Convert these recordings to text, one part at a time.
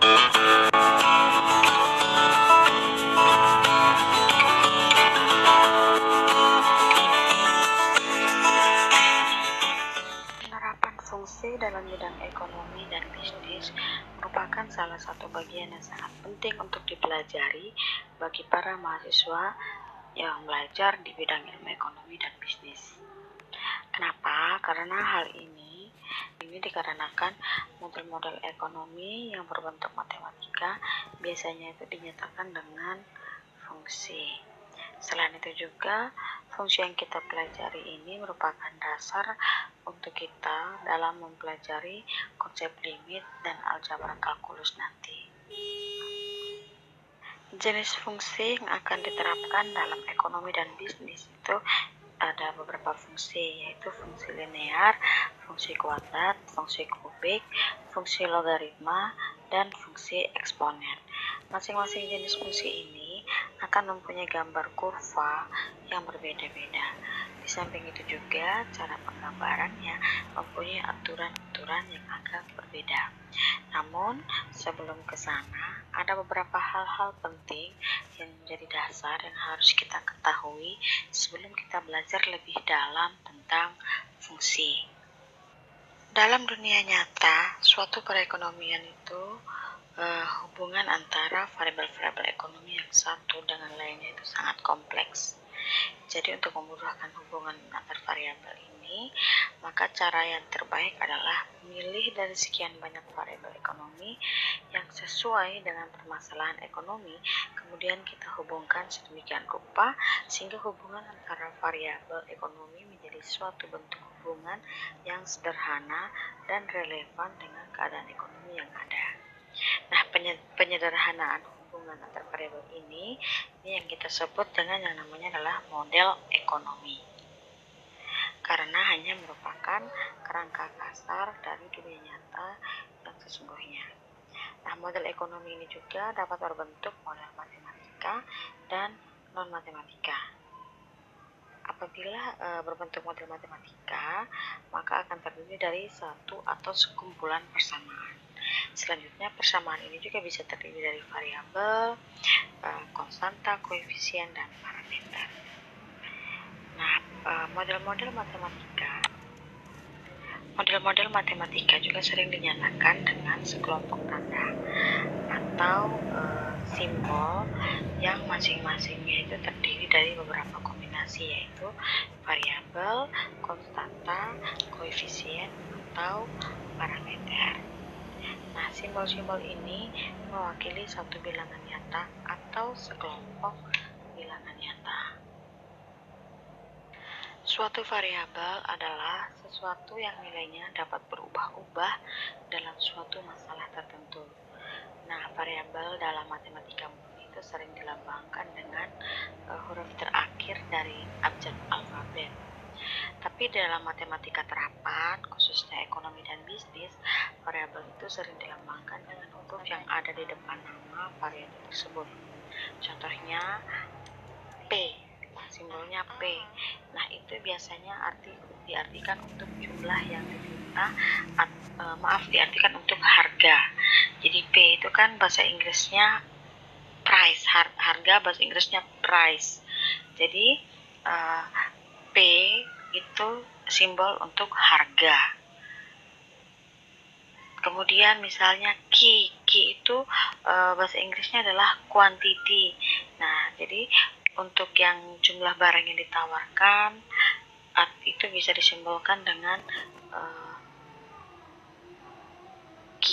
Penerapan fungsi dalam bidang ekonomi dan bisnis merupakan salah satu bagian yang sangat penting untuk dipelajari bagi para mahasiswa yang belajar di bidang ilmu ekonomi dan bisnis. Kenapa? Karena hal ini dikarenakan model-model ekonomi yang berbentuk matematika biasanya itu dinyatakan dengan fungsi. Selain itu juga, fungsi yang kita pelajari ini merupakan dasar untuk kita dalam mempelajari konsep limit dan aljabar kalkulus nanti. Jenis fungsi yang akan diterapkan dalam ekonomi dan bisnis itu ada beberapa fungsi, yaitu fungsi linear, fungsi kuadrat, fungsi kubik, fungsi logaritma, dan fungsi eksponen. Masing-masing jenis fungsi ini akan mempunyai gambar kurva yang berbeda-beda. Di samping itu juga cara penggambarannya mempunyai aturan-aturan yang agak berbeda. Namun sebelum ke sana, ada beberapa hal-hal penting yang menjadi dasar yang harus kita ketahui sebelum kita belajar lebih dalam tentang fungsi. Dalam dunia nyata, suatu perekonomian itu hubungan antara variabel-variabel ekonomi yang satu dengan lainnya itu sangat kompleks. Jadi untuk memudahkan hubungan antar variabel ini, maka cara yang terbaik adalah memilih dari sekian banyak variabel ekonomi yang sesuai dengan permasalahan ekonomi, kemudian kita hubungkan sedemikian rupa sehingga hubungan antara variabel ekonomi menjadi suatu bentuk hubungan yang sederhana dan relevan dengan keadaan ekonomi yang ada. Nah, penyederhanaan hubungan antar variabel ini yang kita sebut dengan yang namanya adalah model ekonomi. Karena hanya merupakan kerangka kasar dari dunia nyata yang sesungguhnya. Nah, model ekonomi ini juga dapat berbentuk model matematika dan non-matematika. Apabila berbentuk model matematika, maka akan terdiri dari satu atau sekumpulan persamaan. Selanjutnya, persamaan ini juga bisa terdiri dari variabel, konstanta, koefisien, dan parameter. Nah, model-model matematika juga sering dinyatakan dengan sekelompok tanda atau simbol yang masing-masingnya itu terdiri dari beberapa kombinasi, yaitu variabel, konstanta, koefisien, atau parameter. Nah, simbol-simbol ini mewakili satu bilangan nyata atau sekelompok bilangan nyata. Suatu variabel adalah sesuatu yang nilainya dapat berubah-ubah dalam suatu masalah tertentu. Nah, variabel dalam matematika murni itu sering dilambangkan dengan huruf terakhir dari abjad alfabet. Tapi dalam matematika terapan, khususnya ekonomi dan bisnis, variabel itu sering dilambangkan dengan huruf yang ada di depan nama variabel tersebut. Contohnya P, simbolnya P. Nah, itu biasanya diartikan untuk jumlah yang diminta, diartikan untuk harga. Jadi P itu kan bahasa Inggrisnya price, harga bahasa Inggrisnya price. Jadi P itu simbol untuk harga. Kemudian misalnya Q itu bahasa Inggrisnya adalah quantity. Nah, jadi untuk yang jumlah barang yang ditawarkan itu bisa disimbolkan dengan Q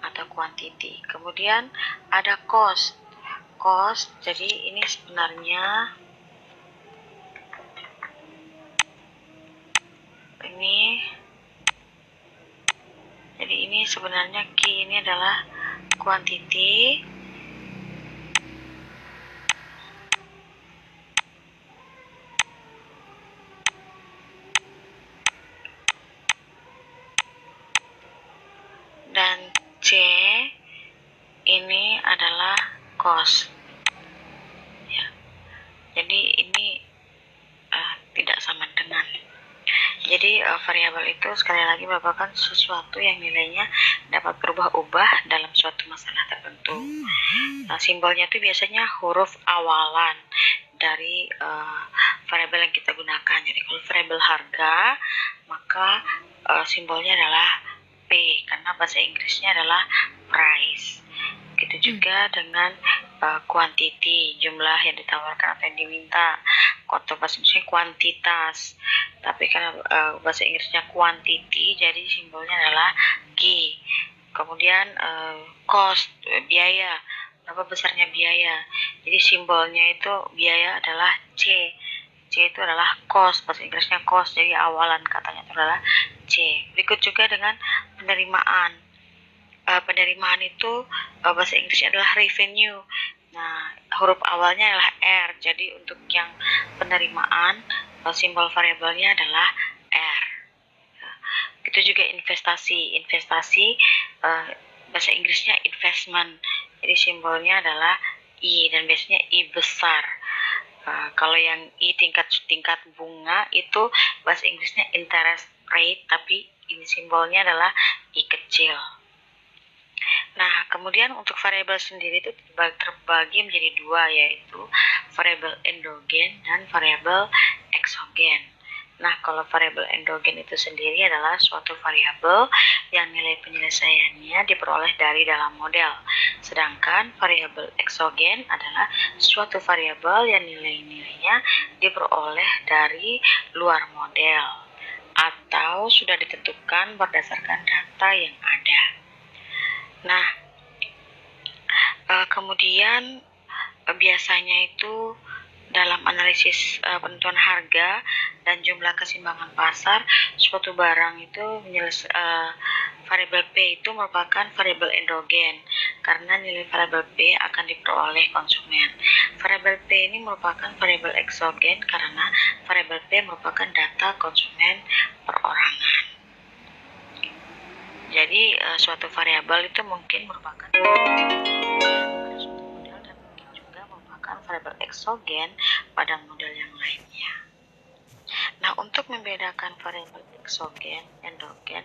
atau quantity. Kemudian ada cost. Jadi ini sebenarnya Q ini adalah quantity. Dan C ini adalah cost. Ya. Jadi ini tidak sama dengan. Jadi variabel variabel itu sekali lagi merupakan sesuatu yang nilainya dapat berubah-ubah dalam suatu masalah tertentu. Nah, simbolnya itu biasanya huruf awalan dari variabel yang kita gunakan. Jadi kalau variabel harga, maka simbolnya adalah P, karena bahasa Inggrisnya adalah price. Begitu juga dengan quantity, jumlah yang ditawarkan atau yang diminta, atau bahasa Inggrisnya kuantitas. Tapi karena bahasa Inggrisnya quantity, jadi simbolnya adalah Q. Kemudian cost, biaya, berapa besarnya biaya. Jadi simbolnya itu biaya adalah C. C itu adalah cost, bahasa Inggrisnya cost, jadi awalan katanya itu adalah C. Berikut juga dengan penerimaan. Penerimaan itu bahasa Inggrisnya adalah revenue. Nah, huruf awalnya adalah R. Jadi untuk yang penerimaan, simbol variabelnya adalah R. Itu juga investasi. Investasi bahasa Inggrisnya investment. Jadi simbolnya adalah I, dan biasanya I besar. Kalau yang I tingkat bunga itu bahasa Inggrisnya interest rate, tapi ini simbolnya adalah I kecil. Nah, kemudian untuk variabel sendiri itu terbagi menjadi dua, yaitu variabel endogen dan variabel eksogen. Nah, kalau variabel endogen itu sendiri adalah suatu variabel yang nilai penyelesaiannya diperoleh dari dalam model. Sedangkan variabel eksogen adalah suatu variabel yang nilai-nilainya diperoleh dari luar model atau sudah ditentukan berdasarkan data yang ada. Nah, kemudian biasanya itu dalam analisis penentuan harga dan jumlah keseimbangan pasar, suatu barang itu variabel P itu merupakan variabel endogen karena nilai variabel P akan diperoleh konsumen. Variabel P ini merupakan variabel eksogen karena variabel P merupakan data konsumen perorangan. Jadi suatu variabel itu mungkin merupakan suatu model dan mungkin juga merupakan variabel eksogen pada model yang lainnya. Nah, untuk membedakan variabel eksogen, endogen,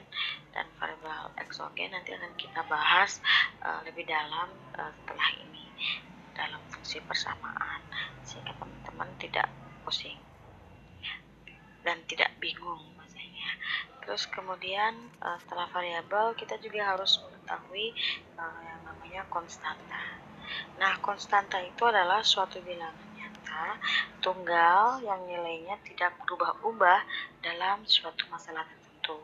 dan variabel eksogen nanti akan kita bahas lebih dalam setelah ini dalam fungsi persamaan, sehingga teman-teman tidak pusing dan tidak bingung. Terus kemudian setelah variabel kita juga harus mengetahui yang namanya konstanta. Nah, konstanta itu adalah suatu bilangan nyata tunggal yang nilainya tidak berubah-ubah dalam suatu masalah tertentu.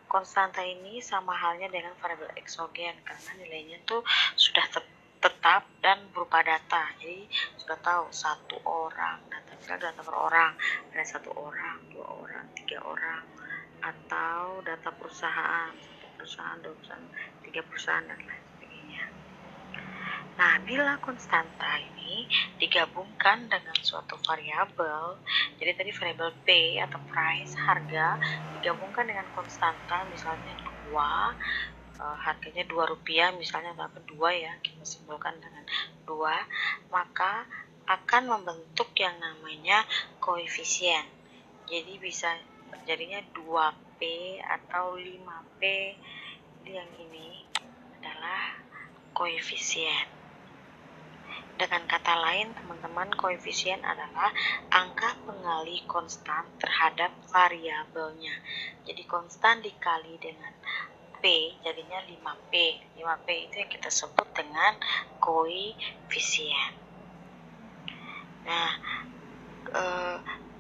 Konstanta ini sama halnya dengan variabel eksogen karena nilainya tuh sudah tetap dan berupa data. Jadi sudah tahu satu orang, data per orang, ada satu orang, dua orang, tiga orang, atau data perusahaan, satu perusahaan, dua perusahaan, tiga perusahaan, dan lain sebagainya. Nah, bila konstanta ini digabungkan dengan suatu variabel, jadi tadi variabel P atau price, harga, digabungkan dengan konstanta, misalnya 2, harganya Rp2 misalnya, atau 2 ya, kita simbolkan dengan 2, maka akan membentuk yang namanya koefisien. Jadi bisa jadinya 2P atau 5P. Yang ini adalah koefisien. Dengan kata lain, teman-teman, koefisien adalah angka pengali konstan terhadap variabelnya. Jadi konstan dikali dengan P jadinya 5P. 5P itu yang kita sebut dengan koefisien. Nah,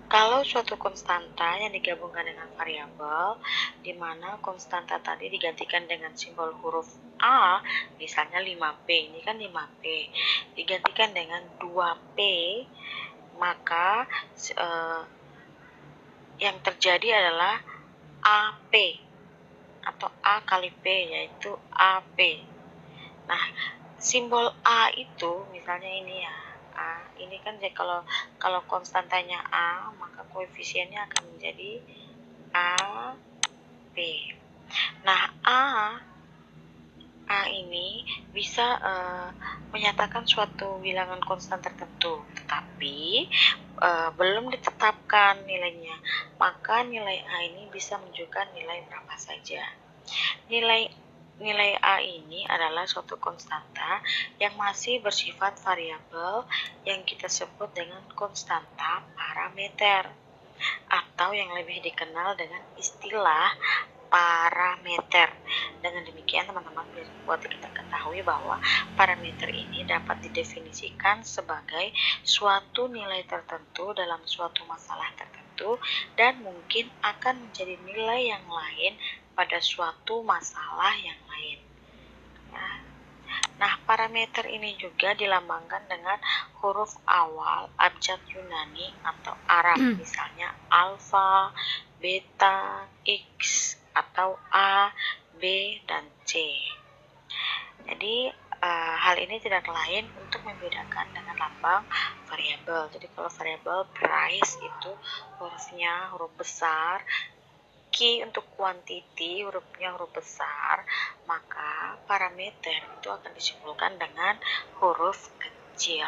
kalau suatu konstanta yang digabungkan dengan variabel, di mana konstanta tadi digantikan dengan simbol huruf A, misalnya 5P, ini kan 5P, digantikan dengan 2P, maka yang terjadi adalah AP, atau A kali P, yaitu AP. Nah, simbol A itu, misalnya ini ya, A, ini kan kalau konstantanya A, maka koefisiennya akan menjadi AP. Nah, A ini bisa menyatakan suatu bilangan konstan tertentu, tetapi belum ditetapkan nilainya, maka nilai A ini bisa menunjukkan nilai berapa saja. Nilai A ini adalah suatu konstanta yang masih bersifat variabel yang kita sebut dengan konstanta parameter, atau yang lebih dikenal dengan istilah parameter. Dengan demikian teman-teman buat kita ketahui bahwa parameter ini dapat didefinisikan sebagai suatu nilai tertentu dalam suatu masalah tertentu dan mungkin akan menjadi nilai yang lain pada suatu masalah yang lain. Nah, parameter ini juga dilambangkan dengan huruf awal abjad Yunani atau Arab, misalnya alfa, beta, X, atau A, B, dan C. Jadi hal ini tidak lain untuk membedakan dengan lambang variabel. Jadi kalau variabel price itu hurufnya huruf besar, Q untuk quantity hurufnya huruf besar, maka parameter itu akan disimpulkan dengan huruf kecil.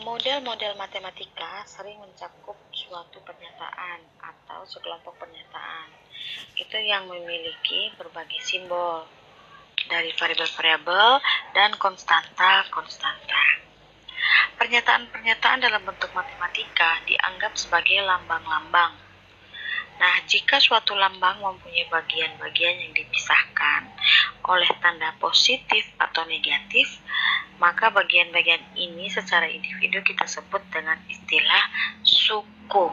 Model-model matematika sering mencakup suatu pernyataan atau sekelompok pernyataan. Itu yang memiliki berbagai simbol dari variabel-variabel dan konstanta-konstanta. Pernyataan-pernyataan dalam bentuk matematika dianggap sebagai lambang-lambang. Nah, jika suatu lambang mempunyai bagian-bagian yang dipisahkan oleh tanda positif atau negatif, maka bagian-bagian ini secara individu kita sebut dengan istilah suku.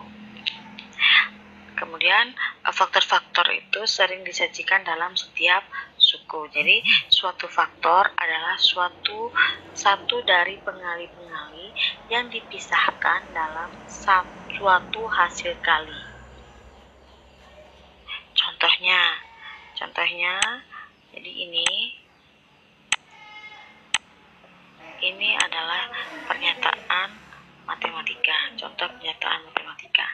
Kemudian faktor-faktor itu sering disajikan dalam setiap suku. Jadi suatu faktor adalah satu dari pengali-pengali yang dipisahkan dalam suatu hasil kali. Contohnya, jadi ini adalah pernyataan matematika, contoh pernyataan matematika.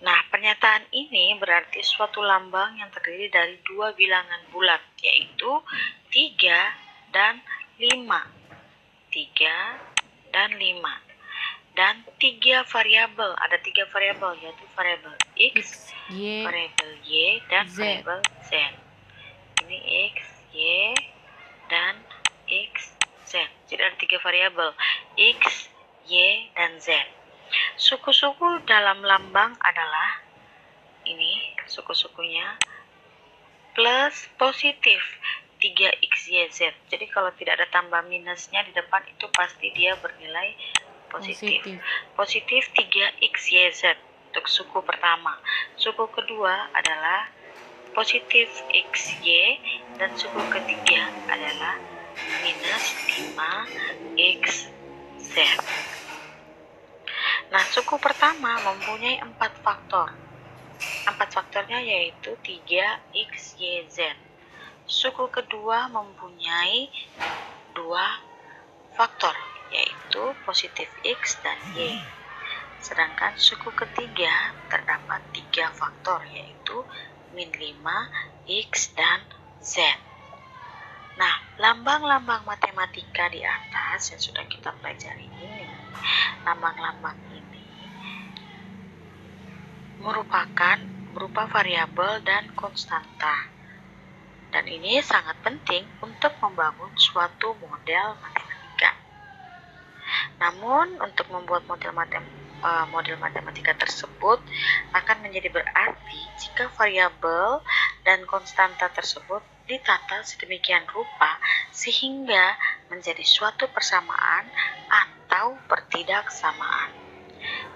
Nah, pernyataan ini berarti suatu lambang yang terdiri dari dua bilangan bulat, yaitu 3 dan 5. 3 dan 5. Dan 3 variabel, ada 3 variabel, yaitu variabel X, variabel Y, dan variabel Z. Ini X, Y, dan X, Z. Jadi ada 3 variabel X, Y, dan Z. Suku-suku dalam lambang adalah ini, suku-sukunya plus positif 3XYZ. Jadi kalau tidak ada tambah minusnya di depan itu pasti dia bernilai positif. Positif 3XYZ untuk suku pertama. Suku kedua adalah positif XY dan suku ketiga adalah minus 5XZ. Nah, suku pertama mempunyai 4 faktor. 4 faktornya yaitu 3XYZ. Suku kedua mempunyai 2 faktor, yaitu positif X dan Y. Sedangkan suku ketiga terdapat 3 faktor, yaitu min 5, X, dan Z. Nah, lambang-lambang matematika di atas yang sudah kita pelajari ini, lambang-lambang ini merupakan berupa variabel dan konstanta. Dan ini sangat penting untuk membangun suatu model matematika. Namun, untuk membuat model matematika tersebut akan menjadi berarti jika variabel dan konstanta tersebut ditata sedemikian rupa sehingga menjadi suatu persamaan atau pertidaksamaan.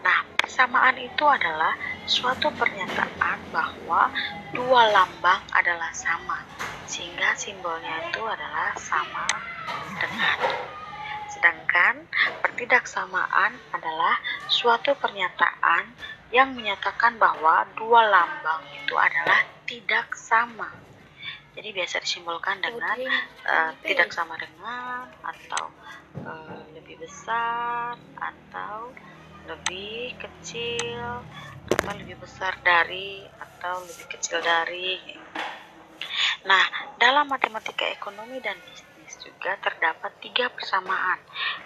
Nah, persamaan itu adalah suatu pernyataan bahwa dua lambang adalah sama, sehingga simbolnya itu adalah sama dengan. Sedangkan pertidaksamaan adalah suatu pernyataan yang menyatakan bahwa dua lambang itu adalah tidak sama. Jadi biasa disimbolkan dengan tidak sama dengan, atau lebih besar, atau lebih kecil, atau lebih besar dari, atau lebih kecil dari. Nah, dalam matematika ekonomi dan bisnis juga terdapat 3 persamaan,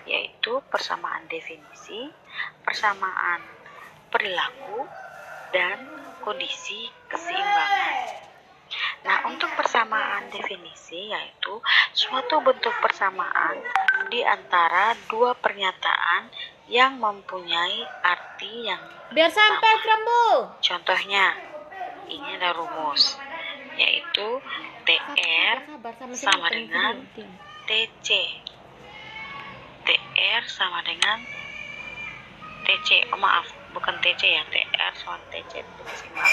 yaitu persamaan definisi, persamaan perilaku, dan kondisi keseimbangan. Nah, untuk persamaan definisi yaitu suatu bentuk persamaan di antara dua pernyataan yang mempunyai arti yang Biar sampai, Frambu. Contohnya, ini ada rumus, yaitu TR sama dengan TC. TR sama dengan TC, maaf, bukan TC ya, TR sama TC itu desimal.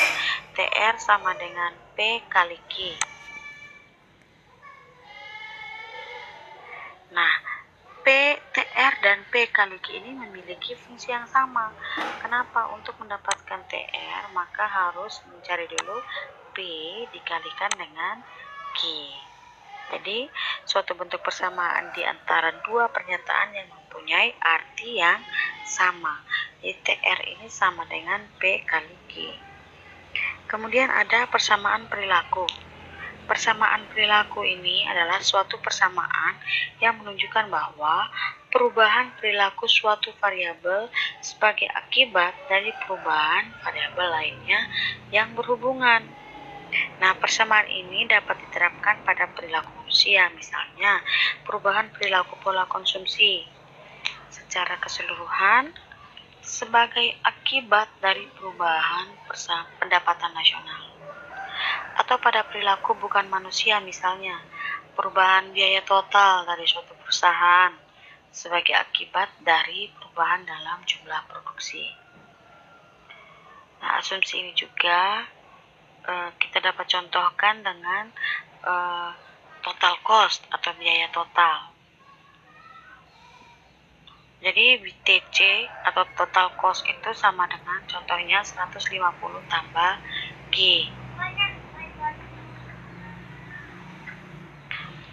TR sama dengan P kali Q. Nah, TR dan P kali Q ini memiliki fungsi yang sama. Kenapa? Untuk mendapatkan TR, maka harus mencari dulu P dikalikan dengan Q. Jadi, suatu bentuk persamaan di antara dua pernyataan yang mempunyai arti yang sama. Jadi, TR ini sama dengan P kali Q. Kemudian ada persamaan perilaku. Persamaan perilaku ini adalah suatu persamaan yang menunjukkan bahwa perubahan perilaku suatu variabel sebagai akibat dari perubahan variabel lainnya yang berhubungan. Nah, persamaan ini dapat diterapkan pada perilaku manusia, misalnya perubahan perilaku pola konsumsi secara keseluruhan sebagai akibat dari perubahan pendapatan nasional. Atau pada perilaku bukan manusia, misalnya perubahan biaya total dari suatu perusahaan sebagai akibat dari perubahan dalam jumlah produksi. Nah, asumsi ini juga kita dapat contohkan dengan total cost atau biaya total. Jadi TC atau total cost itu sama dengan contohnya 150 tambah G.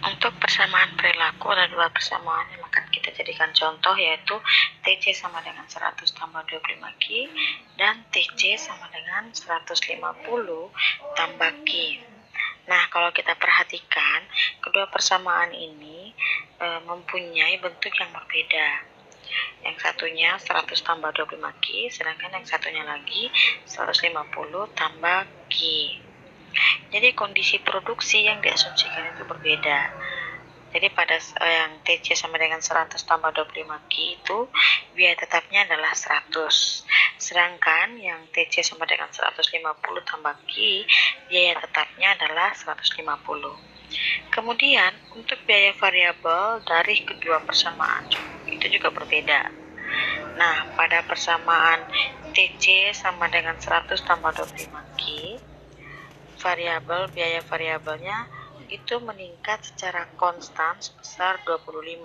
Untuk persamaan perilaku ada dua persamaan yang akan kita jadikan contoh, yaitu TC sama dengan 100 tambah 25Q dan TC sama dengan 150 tambah Q. Nah, kalau kita perhatikan, kedua persamaan ini mempunyai bentuk yang berbeda. Yang satunya 100 tambah 25Q, sedangkan yang satunya lagi 150 tambah Q. Jadi kondisi produksi yang diasumsikan itu berbeda. Jadi pada yang TC sama dengan 100 tambah 25Q itu biaya tetapnya adalah 100. Sedangkan yang TC sama dengan 150 tambah Q, biaya tetapnya adalah 150. Kemudian untuk biaya variabel dari kedua persamaan itu juga berbeda. Nah, pada persamaan TC sama dengan 100 tambah 25Q, biaya variabelnya itu meningkat secara konstan sebesar 25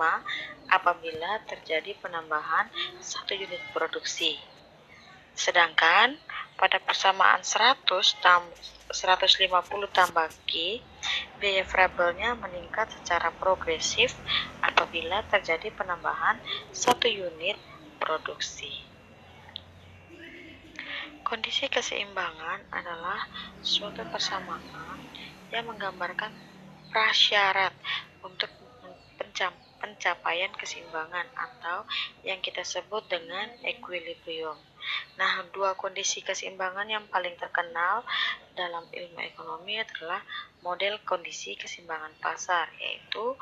apabila terjadi penambahan 1 unit produksi. Sedangkan pada persamaan 150 tambah Q, biaya variabelnya meningkat secara progresif apabila terjadi penambahan 1 unit produksi. Kondisi keseimbangan adalah suatu persamaan yang menggambarkan prasyarat untuk pencapaian keseimbangan atau yang kita sebut dengan equilibrium. Nah, dua kondisi keseimbangan yang paling terkenal dalam ilmu ekonomi adalah model kondisi keseimbangan pasar, yaitu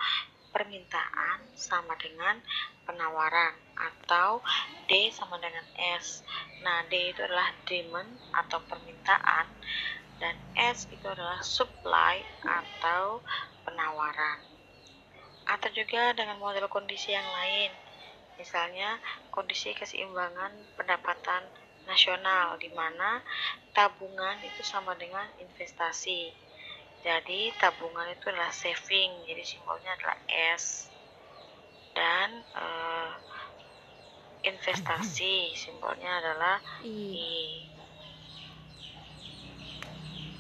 permintaan sama dengan penawaran atau D sama dengan S. Nah, D itu adalah demand atau permintaan dan S itu adalah supply atau penawaran. Atau juga dengan model kondisi yang lain, misalnya kondisi keseimbangan pendapatan nasional, di mana tabungan itu sama dengan investasi. Jadi tabungan itu adalah saving, jadi simbolnya adalah S. Dan investasi simbolnya adalah I.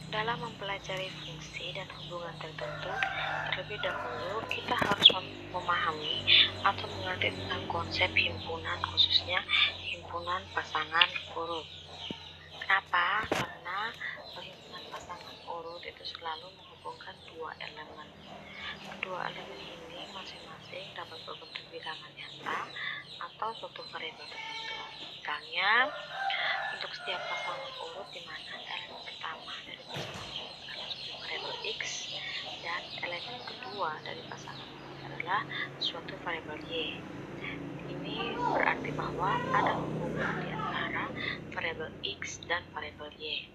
Dalam mempelajari fungsi dan hubungan tertentu, terlebih dahulu kita harus memahami atau mengerti tentang konsep himpunan, khususnya himpunan pasangan urut. Kenapa? Karena himpunan pasangan urut itu yaitu selalu menghubungkan dua elemen. Kedua elemen ini masing-masing dapat berbentuk bilangan nyata atau suatu variabel tertentu. Misalnya, untuk setiap pasangan urut di mana elemen pertama dari pasangan urut adalah suatu variabel x dan elemen kedua dari pasangan urut adalah suatu variabel y. Ini berarti bahwa ada hubungan di antara variabel x dan variabel y.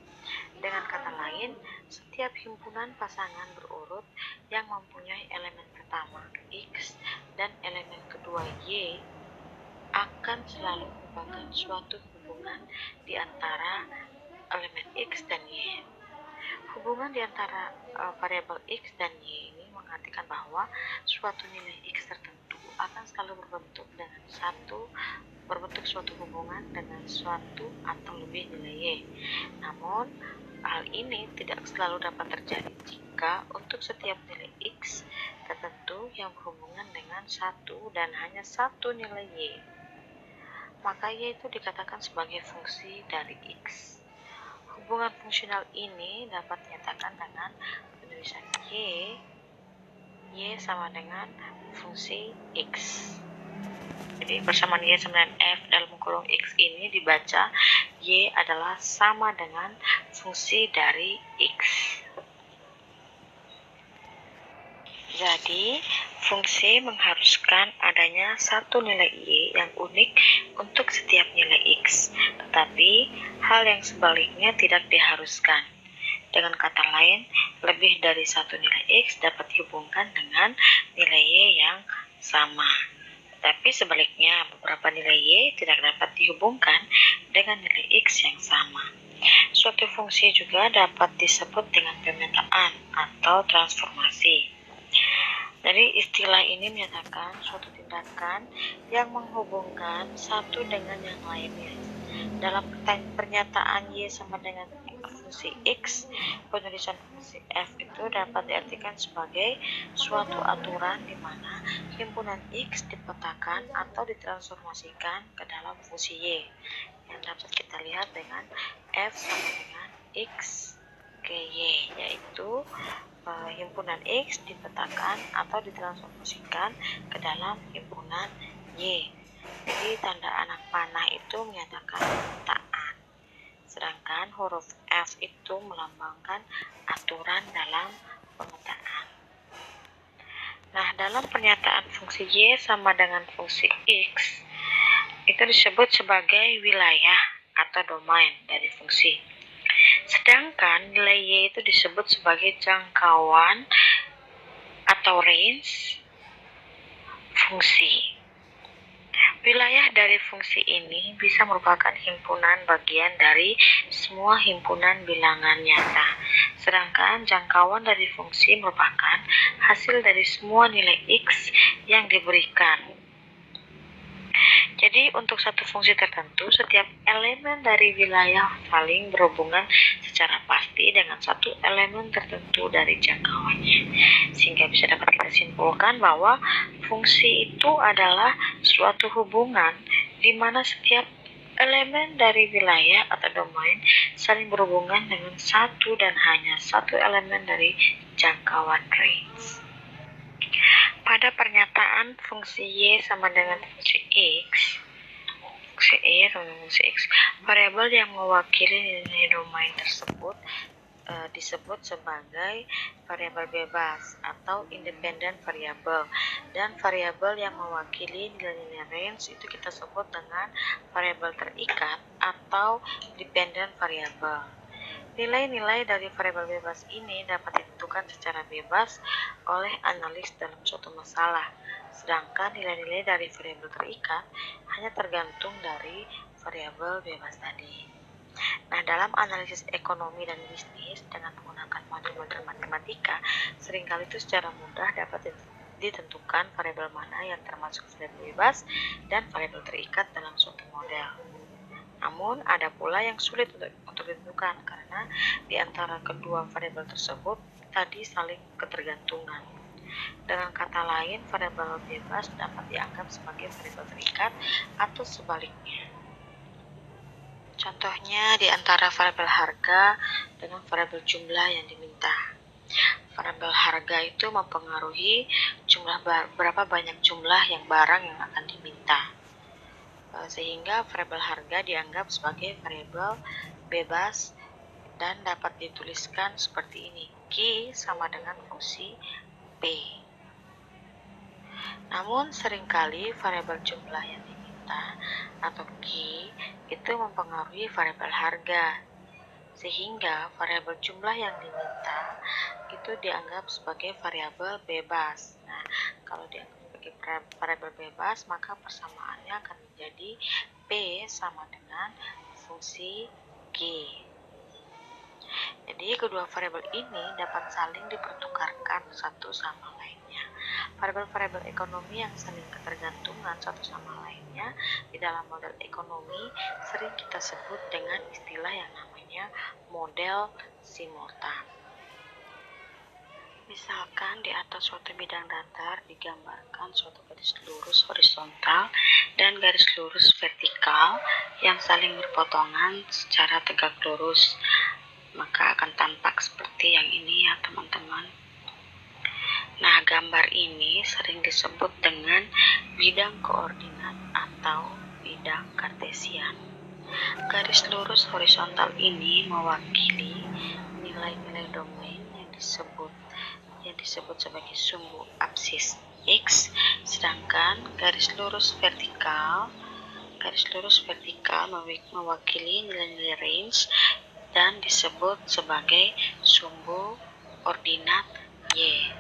Dengan kata lain, setiap himpunan pasangan berurut yang mempunyai elemen pertama x dan elemen kedua y akan selalu merupakan suatu hubungan di antara elemen x dan y. Hubungan di antara variabel x dan y ini mengartikan bahwa suatu nilai x tertentu akan selalu berbentuk suatu hubungan dengan suatu atau lebih nilai y. Namun, hal ini tidak selalu dapat terjadi jika untuk setiap nilai x tertentu yang berhubungan dengan satu dan hanya satu nilai y, maka y itu dikatakan sebagai fungsi dari x. Hubungan fungsional ini dapat dinyatakan dengan penulisan y sama dengan fungsi x. Jadi persamaan y sama dengan f dalam kurung x ini dibaca y adalah sama dengan fungsi dari x. Jadi, fungsi mengharuskan adanya satu nilai y yang unik untuk setiap nilai x, tetapi hal yang sebaliknya tidak diharuskan. Dengan kata lain, lebih dari satu nilai x dapat dihubungkan dengan nilai y yang sama. Tapi sebaliknya, beberapa nilai y tidak dapat dihubungkan dengan nilai x yang sama. Suatu fungsi juga dapat disebut dengan pemetaan atau transformasi. Jadi istilah ini menyatakan suatu tindakan yang menghubungkan satu dengan yang lainnya. Dalam pernyataan y sama dengan fungsi x, penulisan fungsi f itu dapat diartikan sebagai suatu aturan di mana himpunan x dipetakan atau ditransformasikan ke dalam fungsi y, yang dapat kita lihat dengan f sama dengan x ke y, yaitu himpunan x dipetakan atau ditransformasikan ke dalam himpunan y. Jadi tanda anak panah itu menyatakan pemetaan, sedangkan huruf F itu melambangkan aturan dalam pemetaan. Nah, dalam pernyataan fungsi y sama dengan fungsi x, itu disebut sebagai wilayah atau domain dari fungsi. Sedangkan nilai y itu disebut sebagai jangkauan atau range fungsi. Wilayah dari fungsi ini bisa merupakan himpunan bagian dari semua himpunan bilangan nyata, sedangkan jangkauan dari fungsi merupakan hasil dari semua nilai x yang diberikan. Jadi untuk satu fungsi tertentu, setiap elemen dari wilayah saling berhubungan secara pasti dengan satu elemen tertentu dari jangkauannya. Sehingga bisa dapat kita simpulkan bahwa fungsi itu adalah suatu hubungan di mana setiap elemen dari wilayah atau domain saling berhubungan dengan satu dan hanya satu elemen dari jangkauan range. Pada pernyataan fungsi y sama dengan fungsi x, fungsi y sama dengan fungsi x, variabel yang mewakili nilai domain tersebut disebut sebagai variabel bebas atau independent variabel, dan variabel yang mewakili nilai-nilai range itu kita sebut dengan variabel terikat atau dependent variabel. Nilai-nilai dari variabel bebas ini dapat ditentukan secara bebas oleh analis dalam suatu masalah, sedangkan nilai-nilai dari variabel terikat hanya tergantung dari variabel bebas tadi. Nah, dalam analisis ekonomi dan bisnis dengan menggunakan model-model matematika, seringkali itu secara mudah dapat ditentukan variabel mana yang termasuk variabel bebas dan variabel terikat dalam suatu model. Namun, ada pula yang sulit untuk ditentukan karena di antara kedua variabel tersebut tadi saling ketergantungan. Dengan kata lain, variabel bebas dapat dianggap sebagai variabel terikat atau sebaliknya. Contohnya di antara variabel harga dengan variabel jumlah yang diminta. variabel harga itu mempengaruhi berapa banyak jumlah yang barang yang akan diminta. Sehingga variabel harga dianggap sebagai variabel bebas dan dapat dituliskan seperti ini. Q sama dengan fungsi P. Namun seringkali variabel jumlah yang diminta atau Q itu mempengaruhi variabel harga, sehingga variabel jumlah yang diminta itu dianggap sebagai variabel bebas. Nah, kalau dianggap sebagai variabel bebas, maka persamaannya akan menjadi P sama dengan fungsi Q. Jadi kedua variabel ini dapat saling dipertukarkan satu sama lainnya. Variabel-variabel ekonomi yang saling ketergantungan satu sama lainnya di dalam model ekonomi sering kita sebut dengan istilah yang namanya model simultan. Misalkan di atas suatu bidang datar digambarkan suatu garis lurus horizontal dan garis lurus vertikal yang saling berpotongan secara tegak lurus, maka akan tampak seperti yang ini ya teman-teman. Nah, gambar ini sering disebut dengan bidang koordinat atau bidang kartesian. Garis lurus horizontal ini mewakili nilai-nilai domain yang disebut sebagai sumbu absis X, sedangkan garis lurus vertikal mewakili nilai-nilai range dan disebut sebagai sumbu ordinat Y.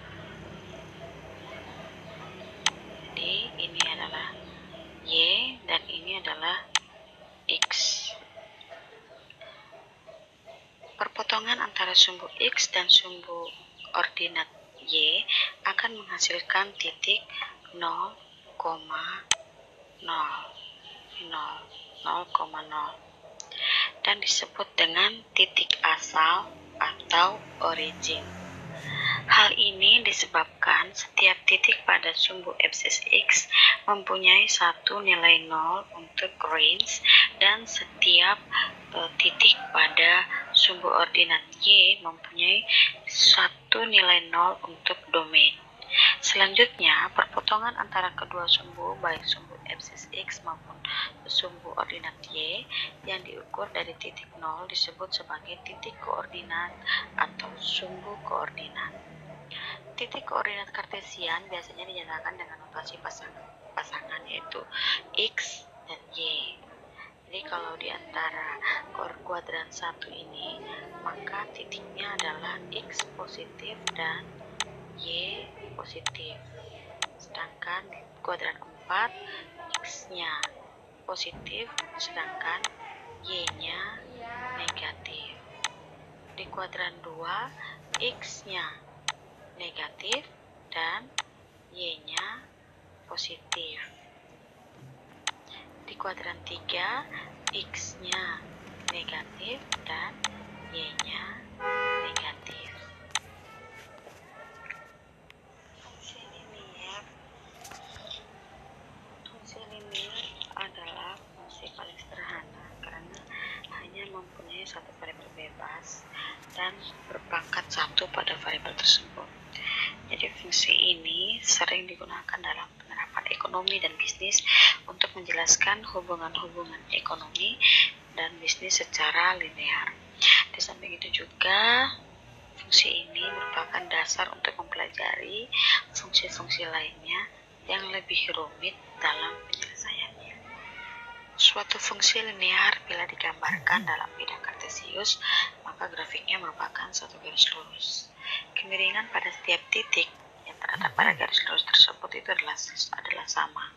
Jadi ini adalah Y dan ini adalah X. Perpotongan antara sumbu X dan sumbu ordinat Y akan menghasilkan titik 0,0 dan disebut dengan titik asal atau origin. Hal ini disebabkan setiap titik pada sumbu absis X mempunyai satu nilai 0 untuk range dan setiap titik pada sumbu ordinat Y mempunyai satu nilai 0 untuk domain. Selanjutnya, perpotongan antara kedua sumbu, baik sumbu absis X maupun sumbu ordinat Y yang diukur dari titik 0 disebut sebagai titik koordinat atau sumbu koordinat. Titik koordinat kartesian biasanya dinyatakan dengan notasi pasangan yaitu X dan Y. Jadi kalau di antara kuadran 1 ini, maka titiknya adalah X positif dan Y positif. Sedangkan di kuadran 4, X-nya positif, sedangkan Y-nya negatif. Di kuadran 2, X-nya negatif dan Y-nya positif. Di kuadran 3, X-nya negatif dan Y-nya negatif. Fungsi linier adalah fungsi paling sederhana karena hanya mempunyai satu variabel bebas dan berpangkat 1 pada variabel tersebut. Jadi fungsi ini sering digunakan dalam penerapan ekonomi dan bisnis untuk menjelaskan hubungan-hubungan ekonomi dan bisnis secara linear. Di samping itu juga fungsi ini merupakan dasar untuk mempelajari fungsi-fungsi lainnya yang lebih rumit dalam penyelesaiannya. Suatu fungsi linear bila digambarkan dalam bidang kartesius, maka grafiknya merupakan suatu garis lurus. Kemiringan pada setiap titik yang terdapat pada garis lurus tersebut itu adalah sama.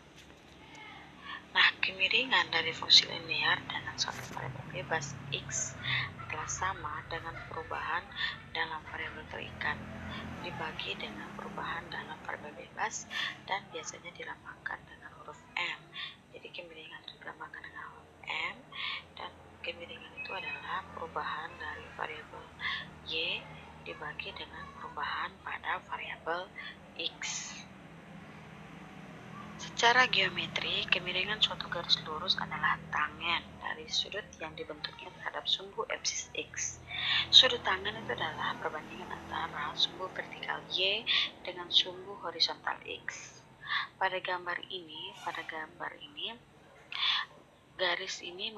Nah, kemiringan dari fungsi linear dengan suatu variabel bebas X adalah sama dengan perubahan dalam variabel terikat dibagi dengan perubahan dalam variabel bebas dan biasanya dilambangkan dengan huruf M. Jadi kemiringan itu dilambangkan dengan huruf M dan kemiringan itu adalah perubahan dari variabel Y dibagi dengan perubahan pada variabel X. Secara geometri, kemiringan suatu garis lurus adalah tangen dari sudut yang dibentuknya terhadap sumbu absis X. Sudut tangen itu adalah perbandingan antara sumbu vertikal Y dengan sumbu horizontal X. Pada gambar ini, garis ini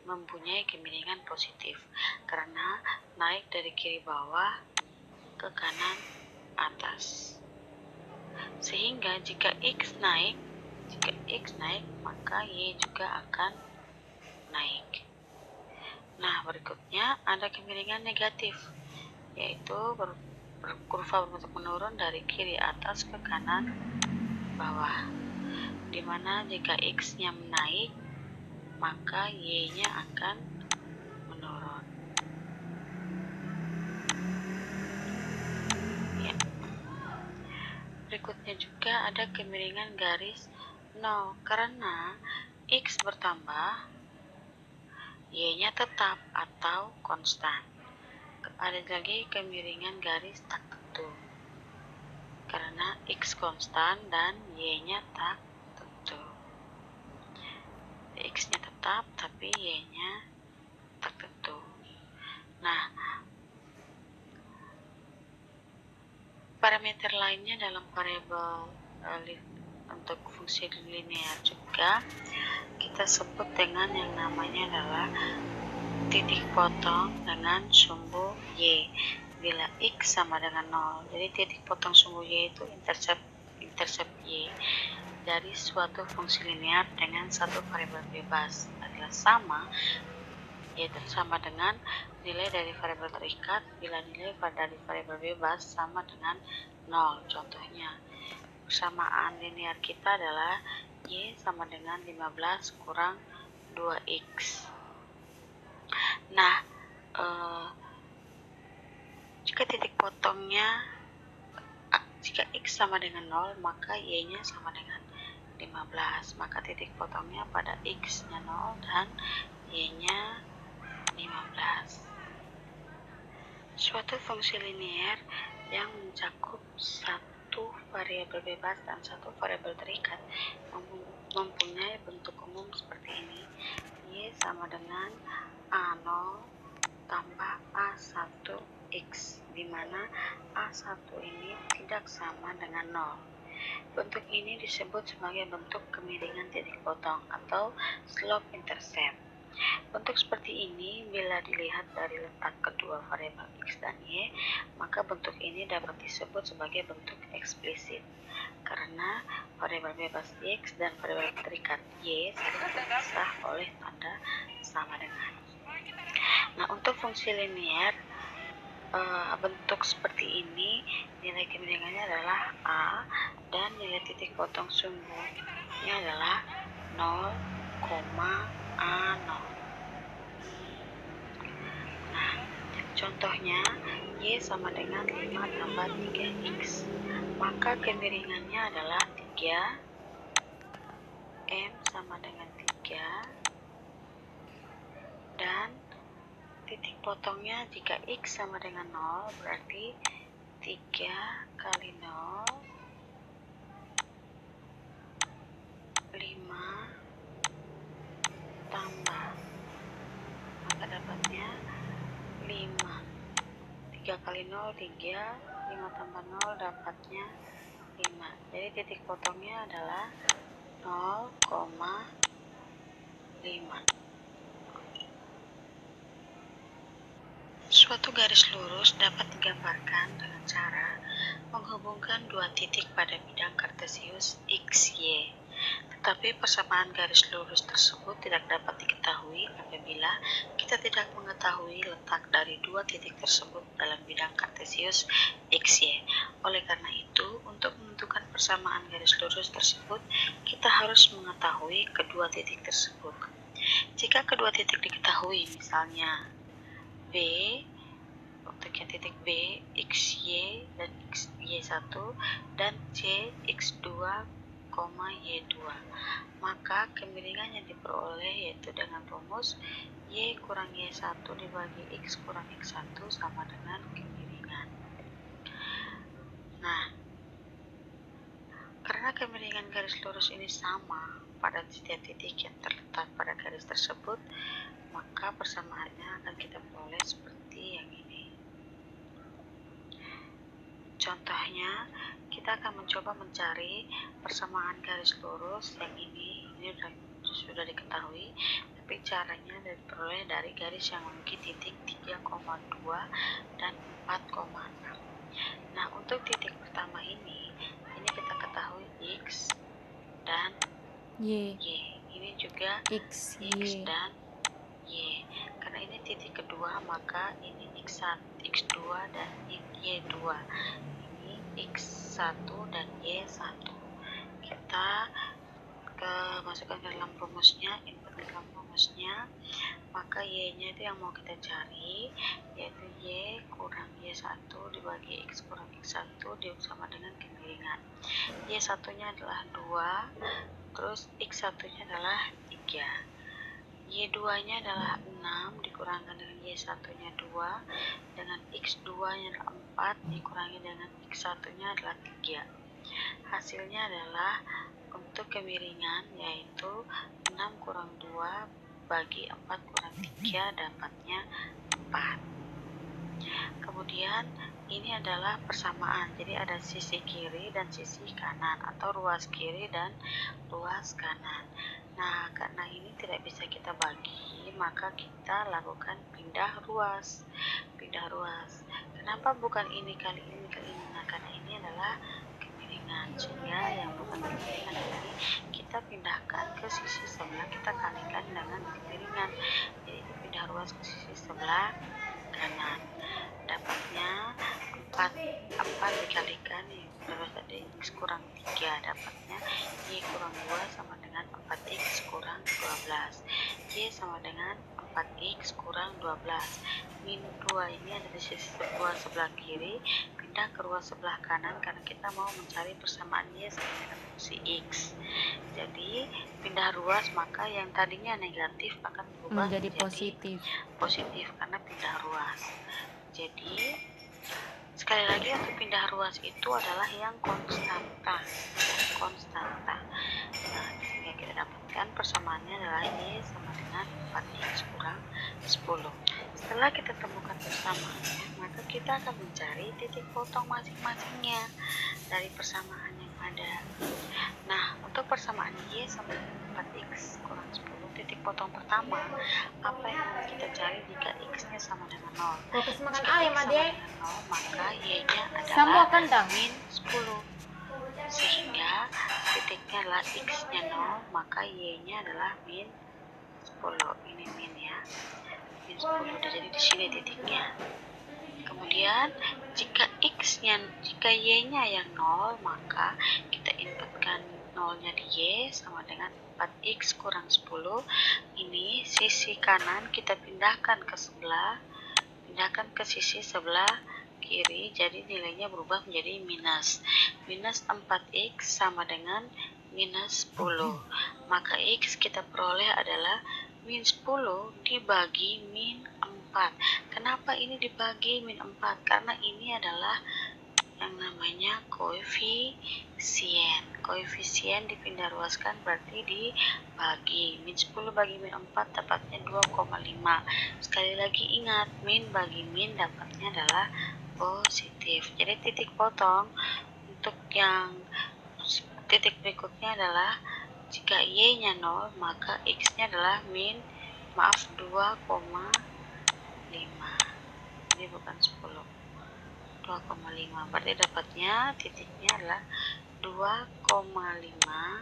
mempunyai kemiringan positif karena naik dari kiri bawah ke kanan atas. Sehingga jika X naik, maka Y juga akan naik. Nah, berikutnya ada kemiringan negatif, yaitu kurva berbentuk menurun dari kiri atas ke kanan bawah, dimana jika X-nya menaik, maka Y-nya akan menurun. Ya. Berikutnya juga ada kemiringan garis 0, karena X bertambah, Y-nya tetap atau konstan. Ada lagi kemiringan garis tak tentu, karena X konstan dan Y-nya tak tentu. X-nya tetap tapi Y-nya tak tentu. Nah, parameter lainnya dalam variabel untuk fungsi linear juga kita sebut dengan yang namanya adalah titik potong dengan sumbu Y bila X sama dengan 0. Jadi titik potong sumbu Y itu intercept Y dari suatu fungsi linear dengan satu variabel bebas adalah sama, yaitu sama dengan nilai dari variabel terikat bila nilai dari variabel bebas sama dengan 0. Contohnya, persamaan linear kita adalah Y sama dengan 15 kurang 2X. Nah, jika X sama dengan 0, maka Y-nya sama dengan 15. Maka titik potongnya pada X-nya 0 dan Y-nya 15. Suatu fungsi linear yang mencakup satu variabel bebas dan satu variabel terikat mempunyai bentuk umum seperti ini. Y sama dengan A0 tambah A1X, di mana A1 ini tidak sama dengan 0. Bentuk ini disebut sebagai bentuk kemiringan titik potong atau slope intercept. Bentuk seperti ini bila dilihat dari letak kedua variabel X dan Y, maka bentuk ini dapat disebut sebagai bentuk eksplisit karena variabel bebas X dan variabel terikat Y saling terpisah oleh tanda sama dengan. Nah, untuk fungsi linear bentuk seperti ini, nilai kemiringannya adalah A dan nilai titik potong sumbunya adalah 0, A0. Nah, contohnya Y sama dengan 5 tambah 3X, maka kemiringannya adalah 3, M sama dengan 3, dan titik potongnya jika X sama dengan 0 berarti 3 kali 0, 5 tambah, maka dapatnya 5. 3 kali 0, 3, 5 tambah 0 dapatnya 5. Jadi titik potongnya adalah 0,5. Suatu garis lurus dapat digambarkan dengan cara menghubungkan dua titik pada bidang kartesius X, Y. Tetapi persamaan garis lurus tersebut tidak dapat diketahui apabila kita tidak mengetahui letak dari dua titik tersebut dalam bidang kartesius X, Y. Oleh karena itu, untuk menentukan persamaan garis lurus tersebut, kita harus mengetahui kedua titik tersebut. Jika kedua titik diketahui, misalnya B, untuk yang titik B, XY dan XY1, dan C, X2, Y2, maka kemiringan yang diperoleh yaitu dengan rumus Y kurang Y1 dibagi X kurang X1 sama dengan kemiringan. Nah, karena kemiringan garis lurus ini sama pada setiap titik yang terletak pada garis tersebut, maka persamaannya akan kita peroleh seperti yang ini. Contohnya, kita akan mencoba mencari persamaan garis lurus yang ini sudah diketahui, tapi caranya diperoleh dari garis yang memiliki titik 3,2 dan 4,6. Nah, untuk titik pertama ini kita ketahui X dan Y. Ini juga X dan Y. Karena ini titik kedua, maka ini X2 dan Y2. Ini X1 dan Y1. Kita masukkan ke dalam rumusnya, input ke dalam rumusnya, maka Y-nya itu yang mau kita cari, yaitu Y kurang Y1 dibagi X kurang X1 sama dengan kemiringan. Y1-nya adalah 2, terus X1-nya adalah 3. Y2-nya adalah 6 dikurangkan dengan Y1-nya 2, dengan X2-nya adalah 4 dikurangi dengan X1-nya adalah 3. Hasilnya adalah untuk kemiringan yaitu 6 kurang 2 bagi 4 kurang 3 dapatnya 4. Kemudian ini adalah persamaan, jadi ada sisi kiri dan sisi kanan atau ruas kiri dan ruas kanan. Nah, karena ini tidak bisa kita bagi, maka kita lakukan pindah ruas. Kenapa bukan ini kali ini? Nah, karena ini adalah kemiringan, sehingga yang bukan kemiringan ini kita pindahkan ke sisi sebelah, kita kalikan dengan kemiringan. Jadi pindah ruas ke sisi sebelah kanan. Dapatnya 4 dikalikan terus tadi X kurang 3, dapatnya Y kurang 2 sama dengan 4X kurang 12. Y sama dengan 4X kurang 12. Min 2 ini ada di sisi ruas sebelah kiri, pindah ke ruas sebelah kanan karena kita mau mencari persamaan Y sama dengan fungsi X. Jadi pindah ruas, maka yang tadinya negatif akan berubah menjadi positif karena pindah ruas. Jadi sekali lagi, untuk pindah ruas itu adalah yang konstanta. Nah, sehingga kita dapatkan persamaannya adalah Y sama dengan 4X kurang 10. Setelah kita temukan persamaannya, maka kita akan mencari titik potong masing-masingnya dari persamaan yang ada. Nah, untuk persamaan Y sama dengan 4X kurang 10, titik potong pertama, apa yang kita cari jika X-nya sama dengan 0? Fokus makan Jika ayam, X sama Adek. dengan 0, maka Y-nya adalah min 10. Sehingga titiknya adalah X-nya 0, maka Y-nya adalah min 10. Ini min ya. Min 10, jadi di sini titiknya. Kemudian jika Y-nya yang 0, maka kita inputkan 0-nya di Y sama dengan 4X kurang 10. Ini sisi kanan kita pindahkan ke sisi sebelah kiri, jadi nilainya berubah menjadi minus 4X sama dengan minus 10. Maka X kita peroleh adalah min 10 dibagi min 4. Kenapa ini dibagi min 4? Karena ini adalah yang namanya koefisien dipindah ruaskan berarti dibagi. Min 10 bagi min 4 dapatnya 2,5. Sekali lagi ingat, min bagi min dapatnya adalah positif. Jadi titik potong untuk yang titik berikutnya adalah jika Y-nya 0, maka X-nya adalah 2,5. Ini bukan 10. 2,5, berarti dapatnya titiknya adalah 2,5,0.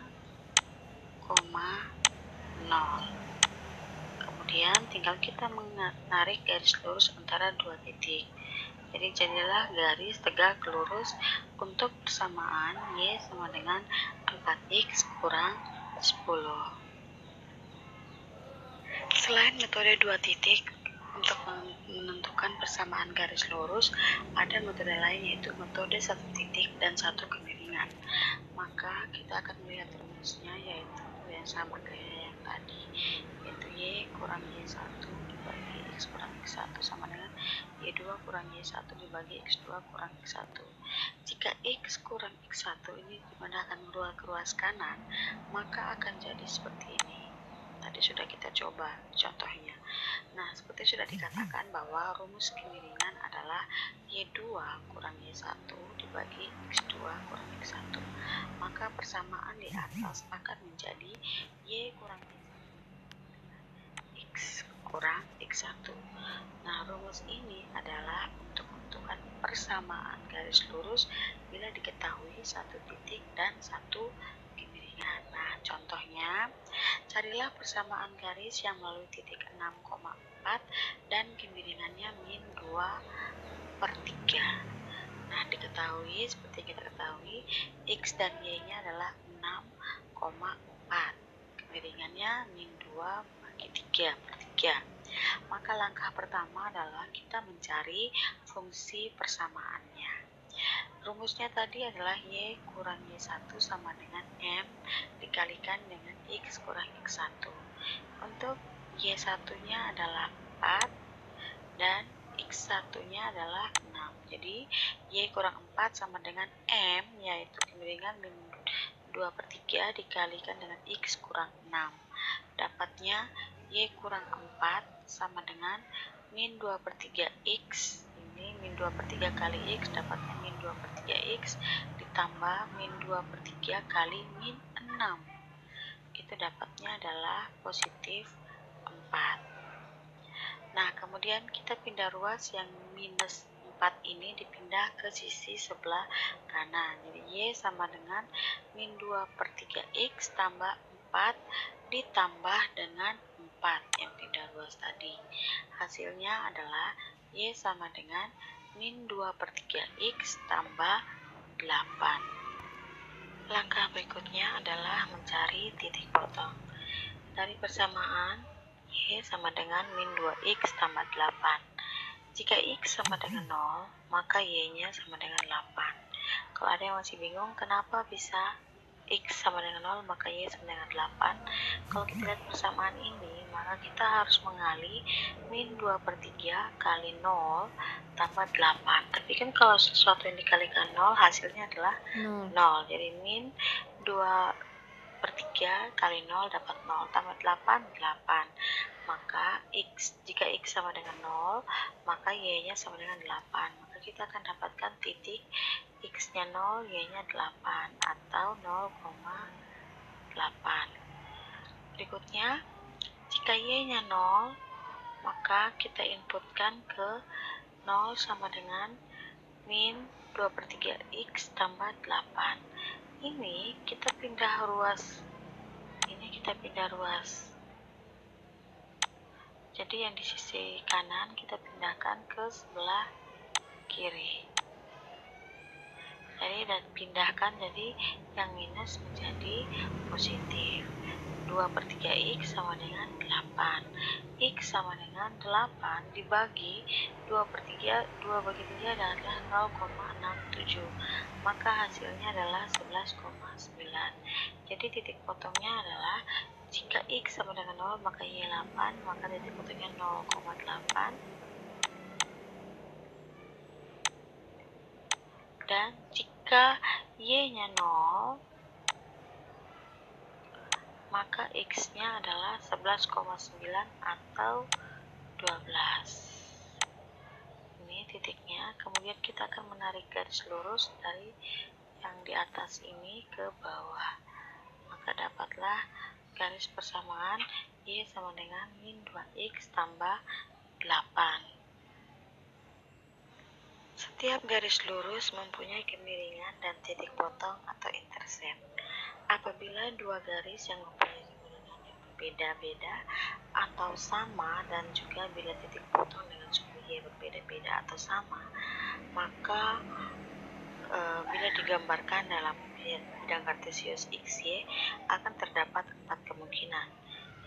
Kemudian tinggal kita menarik garis lurus antara dua titik. Jadi jadilah garis tegak lurus untuk persamaan Y sama dengan 4X kurang 10. Selain metode dua titik untuk menentukan persamaan garis lurus, ada metode lain yaitu metode satu titik dan satu kemiringan. Maka kita akan melihat rumusnya, yaitu yang sama kayak yang tadi, yaitu Y kurang Y1 dibagi X kurang X1 sama dengan Y2 kurang Y1 dibagi X2 kurang X1. Jika X kurang X1 ini dipindahkan ke ruas kanan, maka akan jadi seperti ini. Tadi sudah kita coba contohnya. Nah, seperti sudah dikatakan bahwa rumus kemiringan adalah Y2 kurang Y1 dibagi X2 kurang X1. Maka persamaan di atas akan menjadi Y kurang X kurang X1. Nah, rumus ini adalah untuk menentukan persamaan garis lurus bila diketahui satu titik dan satu kemiringan. Nah, contohnya, carilah persamaan garis yang melalui titik 6,4 dan kemiringannya min 2/3. Nah, diketahui seperti kita ketahui X dan Y-nya adalah 6,4. Kemiringannya min 2/3. Maka langkah pertama adalah kita mencari fungsi persamaannya. Rumusnya tadi adalah Y kurang Y1 sama dengan M dikalikan dengan X kurang X1. Untuk Y1-nya adalah 4 dan X1-nya adalah 6. Jadi Y kurang 4 sama dengan M, yaitu kemiringan min 2/3 dikalikan dengan X kurang 6. Dapatnya Y kurang 4 sama dengan min 2/3 X. Ini min 2/3 kali X dapatnya min 2/3 X ditambah min 2/3 kali min 6. Itu dapatnya adalah positif 4. Nah, kemudian kita pindah ruas yang minus 4 ini dipindah ke sisi sebelah kanan. Jadi Y sama dengan min 2/3 X tambah 4 ditambah dengan 4 yang pindah ruas tadi. Hasilnya adalah Y sama dengan min 2/3 X tambah 8. Langkah berikutnya adalah mencari titik potong. Dari persamaan Y sama dengan min 2X tambah 8. Jika X sama dengan 0, maka Y-nya sama dengan 8. Kalau ada yang masih bingung, kenapa bisa X sama dengan 0, maka Y sama dengan 8? Kalau kita lihat persamaan ini, maka kita harus mengali min 2/3 kali 0 tambah 8. Tapi kan kalau sesuatu yang dikalikan 0, hasilnya adalah 0. Jadi min 2/3 kali 0 dapat 0 tambah 8, 8. Maka jika X sama dengan 0, maka Y-nya sama dengan 8. Maka kita akan dapatkan titik X-nya 0, Y-nya 8 atau 0,8. Berikutnya, jika Y-nya 0, maka kita inputkan ke 0 sama dengan min 2/3 X tambah 8. Ini kita pindah ruas. Jadi yang di sisi kanan kita pindahkan ke sebelah kiri. Jadi dan pindahkan, jadi yang minus menjadi positif. 2/3 X sama dengan 8. X sama dengan 8 dibagi 2/3, 2 bagi 3 adalah 0,67. Maka hasilnya adalah 11,9. Jadi titik potongnya adalah jika X sama dengan 0, maka Y 8, maka titik potongnya 0,8. Dan jika Y-nya 0, maka X-nya adalah 11,9 atau 12. Ini titiknya. Kemudian kita akan menarik garis lurus dari yang di atas ini ke bawah. Maka dapatlah garis persamaan Y sama dengan min 2X tambah 8. Setiap garis lurus mempunyai kemiringan dan titik potong atau intercept. Apabila dua garis yang mempunyai kemiringan yang berbeda-beda atau sama, dan juga bila titik potong dengan suku Y berbeda-beda atau sama, maka bila digambarkan dalam bidang kartesius XY akan terdapat 4 kemungkinan,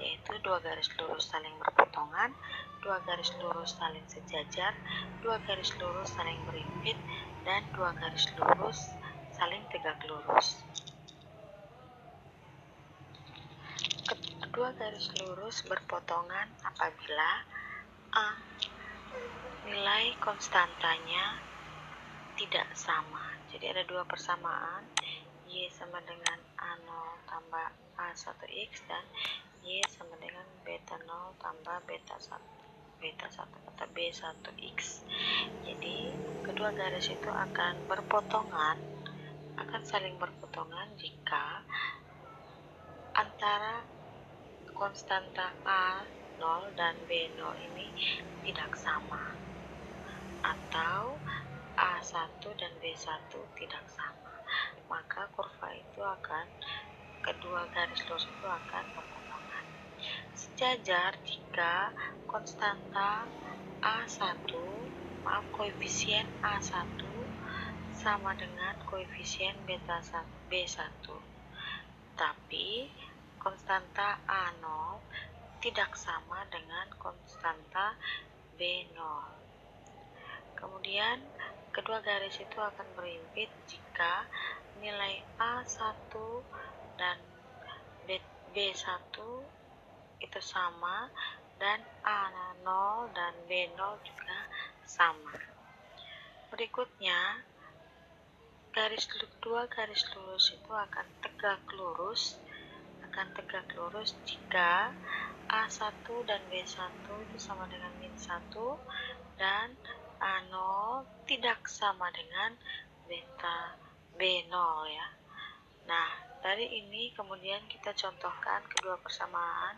yaitu dua garis lurus saling berpotongan, dua garis lurus saling sejajar, dua garis lurus saling berimpit, dan dua garis lurus saling tegak lurus. Kedua garis lurus berpotongan apabila A. Nilai konstantanya tidak sama. Jadi ada dua persamaan, Y sama dengan A0 tambah A1X dan Y sama dengan beta 0 tambah beta 1 atau B1X. Jadi kedua garis itu akan saling berpotongan jika antara konstanta A0 dan B0 ini tidak sama, atau A1 dan B1 tidak sama, maka kurva itu kedua garis lurus itu akan berpotongan. Sejajar jika koefisien A1 sama dengan koefisien B1, tapi konstanta A0 tidak sama dengan konstanta B0. Kemudian kedua garis itu akan berhimpit jika nilai A1 dan B1 itu sama dan A0 dan B0 juga sama. Berikutnya, kedua garis lurus itu akan tegak lurus jika A1 dan B1 itu sama dengan -1 dan A0 tidak sama dengan beta B0 ya. Nah, dari ini kemudian kita contohkan kedua persamaan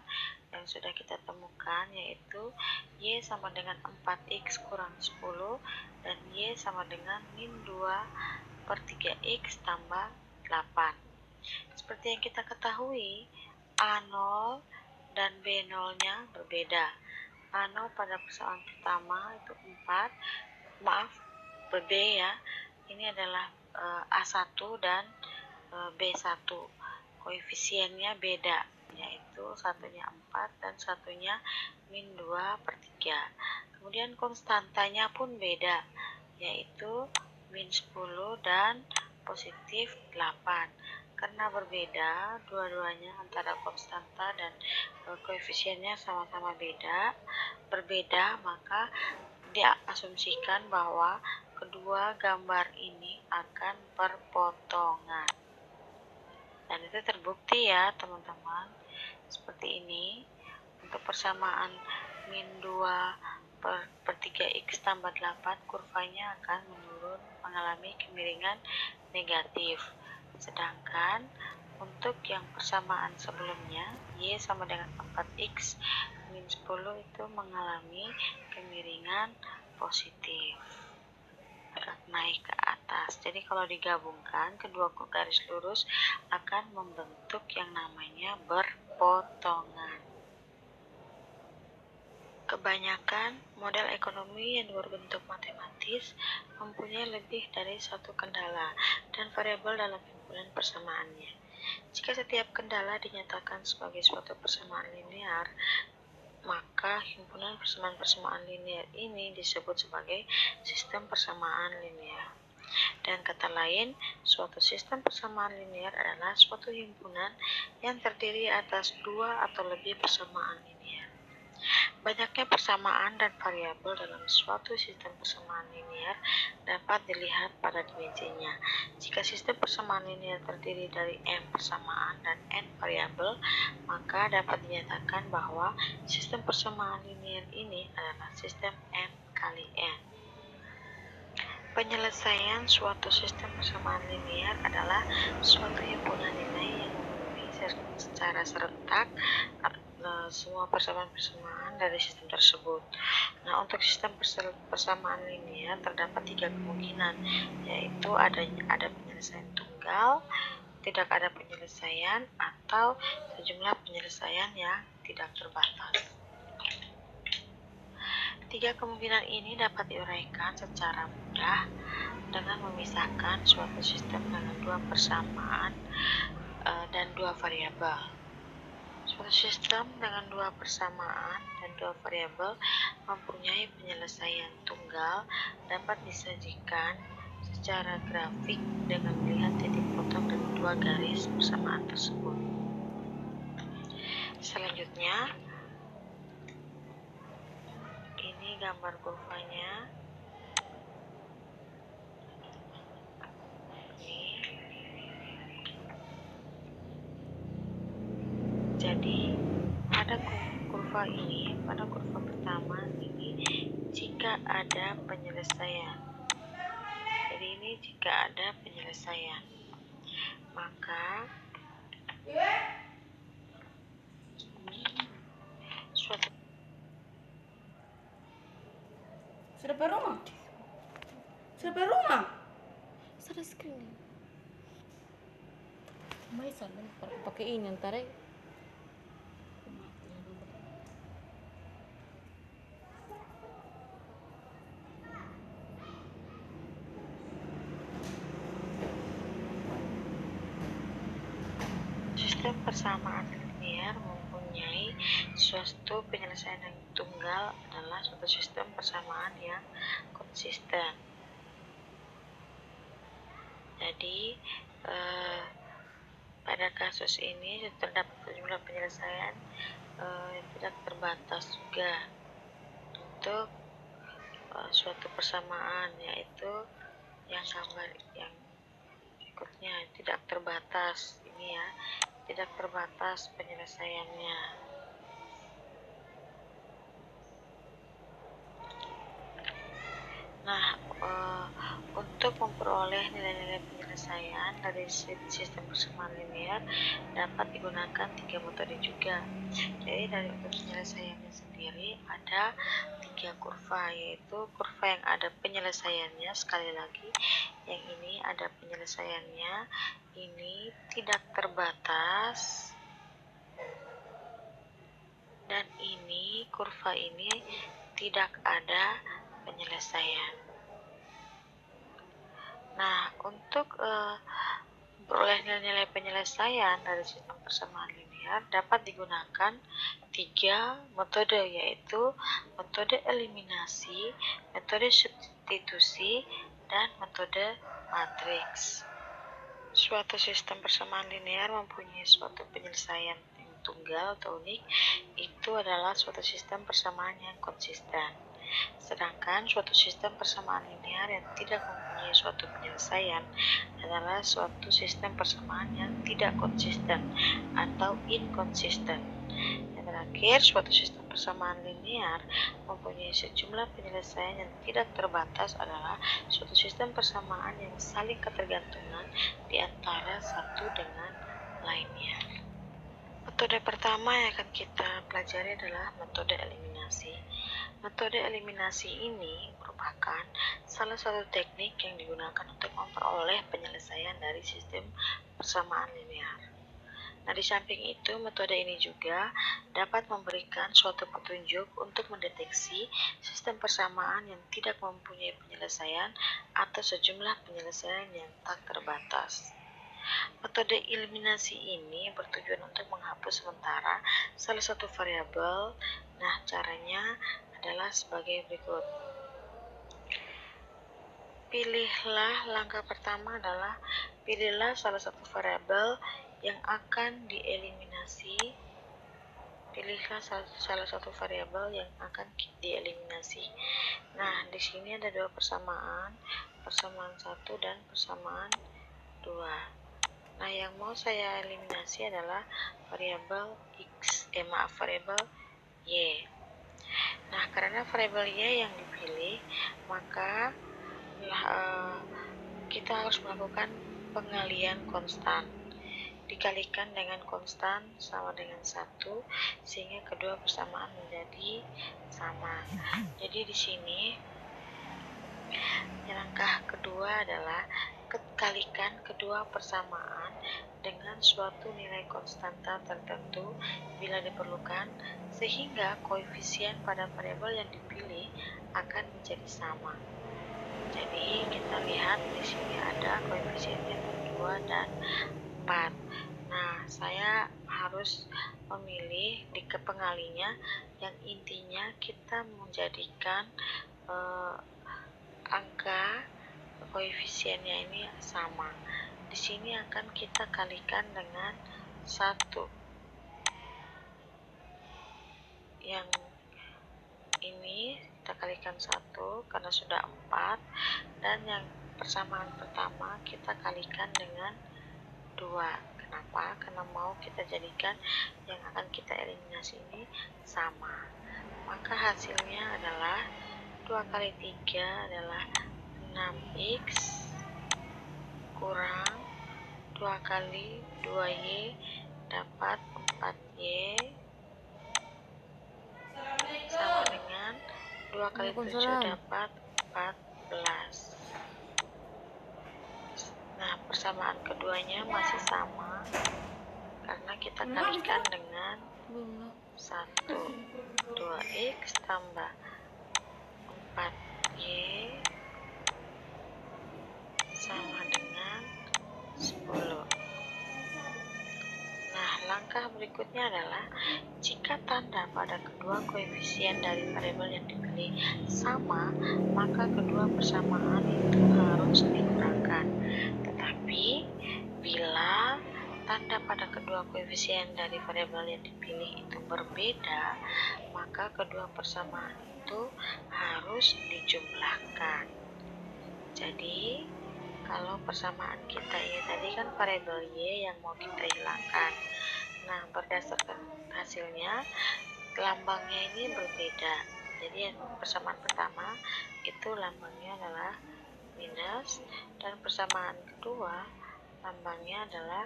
yang sudah kita temukan, yaitu Y sama dengan 4X kurang 10 dan Y sama dengan -2/3X tambah 8. Seperti yang kita ketahui, A0 dan B0 nya berbeda. A0 pada persamaan pertama itu 4, B ya, ini adalah A1 dan B1, koefisiennya beda, yaitu satunya 4 dan satunya -2/3. Kemudian konstantanya pun beda, yaitu -10 dan +8. Karena berbeda, dua-duanya antara konstanta dan koefisiennya sama-sama berbeda, maka diasumsikan bahwa kedua gambar ini akan berpotongan. Dan itu terbukti ya teman-teman. Seperti ini, untuk persamaan -2/3X tambah 8, kurvanya akan menurun, mengalami kemiringan negatif. Sedangkan untuk yang persamaan sebelumnya, Y sama dengan 4X min 10 itu mengalami kemiringan positif, naik ke atas. Jadi kalau digabungkan, kedua garis lurus akan membentuk yang namanya berpotongan. Kebanyakan model ekonomi yang berbentuk matematis mempunyai lebih dari satu kendala dan variabel dalam himpunan persamaannya. Jika setiap kendala dinyatakan sebagai suatu persamaan linear, maka himpunan persamaan-persamaan linear ini disebut sebagai sistem persamaan linear. Dan kata lain, suatu sistem persamaan linear adalah suatu himpunan yang terdiri atas dua atau lebih persamaan linear. Banyaknya persamaan dan variabel dalam suatu sistem persamaan linear dapat dilihat pada dimensinya. Jika sistem persamaan linear terdiri dari M persamaan dan N variabel, maka dapat dinyatakan bahwa sistem persamaan linear ini adalah sistem M kali N. Penyelesaian suatu sistem persamaan linear adalah suatu himpunan nilai yang memenuhi secara serentak semua persamaan-persamaan dari sistem tersebut. Nah, untuk sistem persamaan linear terdapat 3 kemungkinan, yaitu ada penyelesaian tunggal, tidak ada penyelesaian, atau sejumlah penyelesaian yang tidak terbatas. 3 kemungkinan ini dapat diuraikan secara mudah dengan memisahkan suatu sistem dengan 2 persamaan dan 2 variabel. Suatu sistem dengan 2 persamaan dan 2 variabel mempunyai penyelesaian tunggal dapat disajikan secara grafik dengan melihat titik potong dari 2 garis persamaan tersebut. Selanjutnya, ini gambar kurvanya. Jadi pada kurva ini, pada kurva pertama ini jika ada penyelesaian. Jadi ini jika ada penyelesaian, maka suatu sudah sampai rumah. Sudah sampai rumah. Sudah screen. Mai sana pakai ini ntar ya. sistem persamaan linear mempunyai suatu penyelesaian yang tunggal adalah suatu sistem persamaan yang konsisten. Jadi pada kasus ini terdapat jumlah penyelesaian yang tidak terbatas juga untuk suatu persamaan, yaitu yang gambar yang berikutnya tidak terbatas. Ini ya, tidak terbatas penyelesaiannya. Nah, untuk memperoleh nilai-nilai penyelesaian dari sistem persamaan linear dapat digunakan 3 metode juga. Jadi dari untuk penyelesaiannya sendiri ada 3 kurva, yaitu kurva yang ada penyelesaiannya. Sekali lagi, yang ini ada penyelesaiannya, ini tidak terbatas, dan ini kurva ini tidak ada penyelesaian. Nah, untuk memperoleh nilai-nilai penyelesaian dari sistem persamaan linear dapat digunakan 3 metode, yaitu metode eliminasi, metode substitusi, dan metode matriks. Suatu sistem persamaan linear mempunyai suatu penyelesaian yang tunggal atau unik, itu adalah suatu sistem persamaan yang konsisten. Sedangkan suatu sistem persamaan linear yang tidak mempunyai suatu penyelesaian adalah suatu sistem persamaan yang tidak konsisten atau inkonsisten. Yang terakhir, suatu sistem persamaan linear mempunyai sejumlah penyelesaian yang tidak terbatas adalah suatu sistem persamaan yang saling ketergantungan di antara satu dengan lainnya. Metode pertama yang akan kita pelajari adalah metode eliminasi. Metode eliminasi ini merupakan salah satu teknik yang digunakan untuk memperoleh penyelesaian dari sistem persamaan linear. Nah, di samping itu, metode ini juga dapat memberikan suatu petunjuk untuk mendeteksi sistem persamaan yang tidak mempunyai penyelesaian atau sejumlah penyelesaian yang tak terbatas. Metode eliminasi ini bertujuan untuk menghapus sementara salah satu variabel. Nah, caranya adalah sebagai berikut. Pilihlah, langkah pertama adalah pilihlah salah satu variabel yang akan dieliminasi. Pilihlah salah satu variabel yang akan dieliminasi. Nah, di sini ada 2 persamaan, persamaan 1 dan persamaan 2. Nah, yang mau saya eliminasi adalah variabel variabel Y. Nah, karena variabel Y yang dipilih, maka kita harus melakukan pengalian konstan. Dikalikan dengan konstan sama dengan 1, sehingga kedua persamaan menjadi sama. Jadi di sini langkah kedua adalah kalikan kedua persamaan dengan suatu nilai konstanta tertentu bila diperlukan, sehingga koefisien pada variabel yang dipilih akan menjadi sama. Jadi kita lihat di sini ada koefisiennya 2 dan 4. Nah, saya harus memilih di pengalinya yang intinya kita menjadikan angka koefisiennya ini sama. Di sini akan kita kalikan dengan 1. Yang ini kita kalikan 1 karena sudah 4, dan yang persamaan pertama kita kalikan dengan 2. Kenapa? Karena mau kita jadikan yang akan kita eliminasi ini sama. Maka hasilnya adalah 2 kali 3 adalah 6x kurang 2 kali 2y dapat 4y sama dengan 2 kali 7 Waalaikumsalam. dapat 14. Nah, persamaan keduanya masih sama karena kita kalikan dengan Belum. 1. 2x tambah 4y sama dengan 10. Nah, langkah berikutnya adalah jika tanda pada kedua koefisien dari variabel yang dipilih sama, maka kedua persamaan itu harus dikurangkan. Tetapi, bila tanda pada kedua koefisien dari variabel yang dipilih itu berbeda, maka kedua persamaan itu harus dijumlahkan. Jadi, kalau persamaan kita ini tadi kan variabel y yang mau kita hilangkan. Nah, berdasarkan hasilnya, lambangnya ini berbeda. Jadi yang persamaan pertama itu lambangnya adalah minus, dan persamaan kedua lambangnya adalah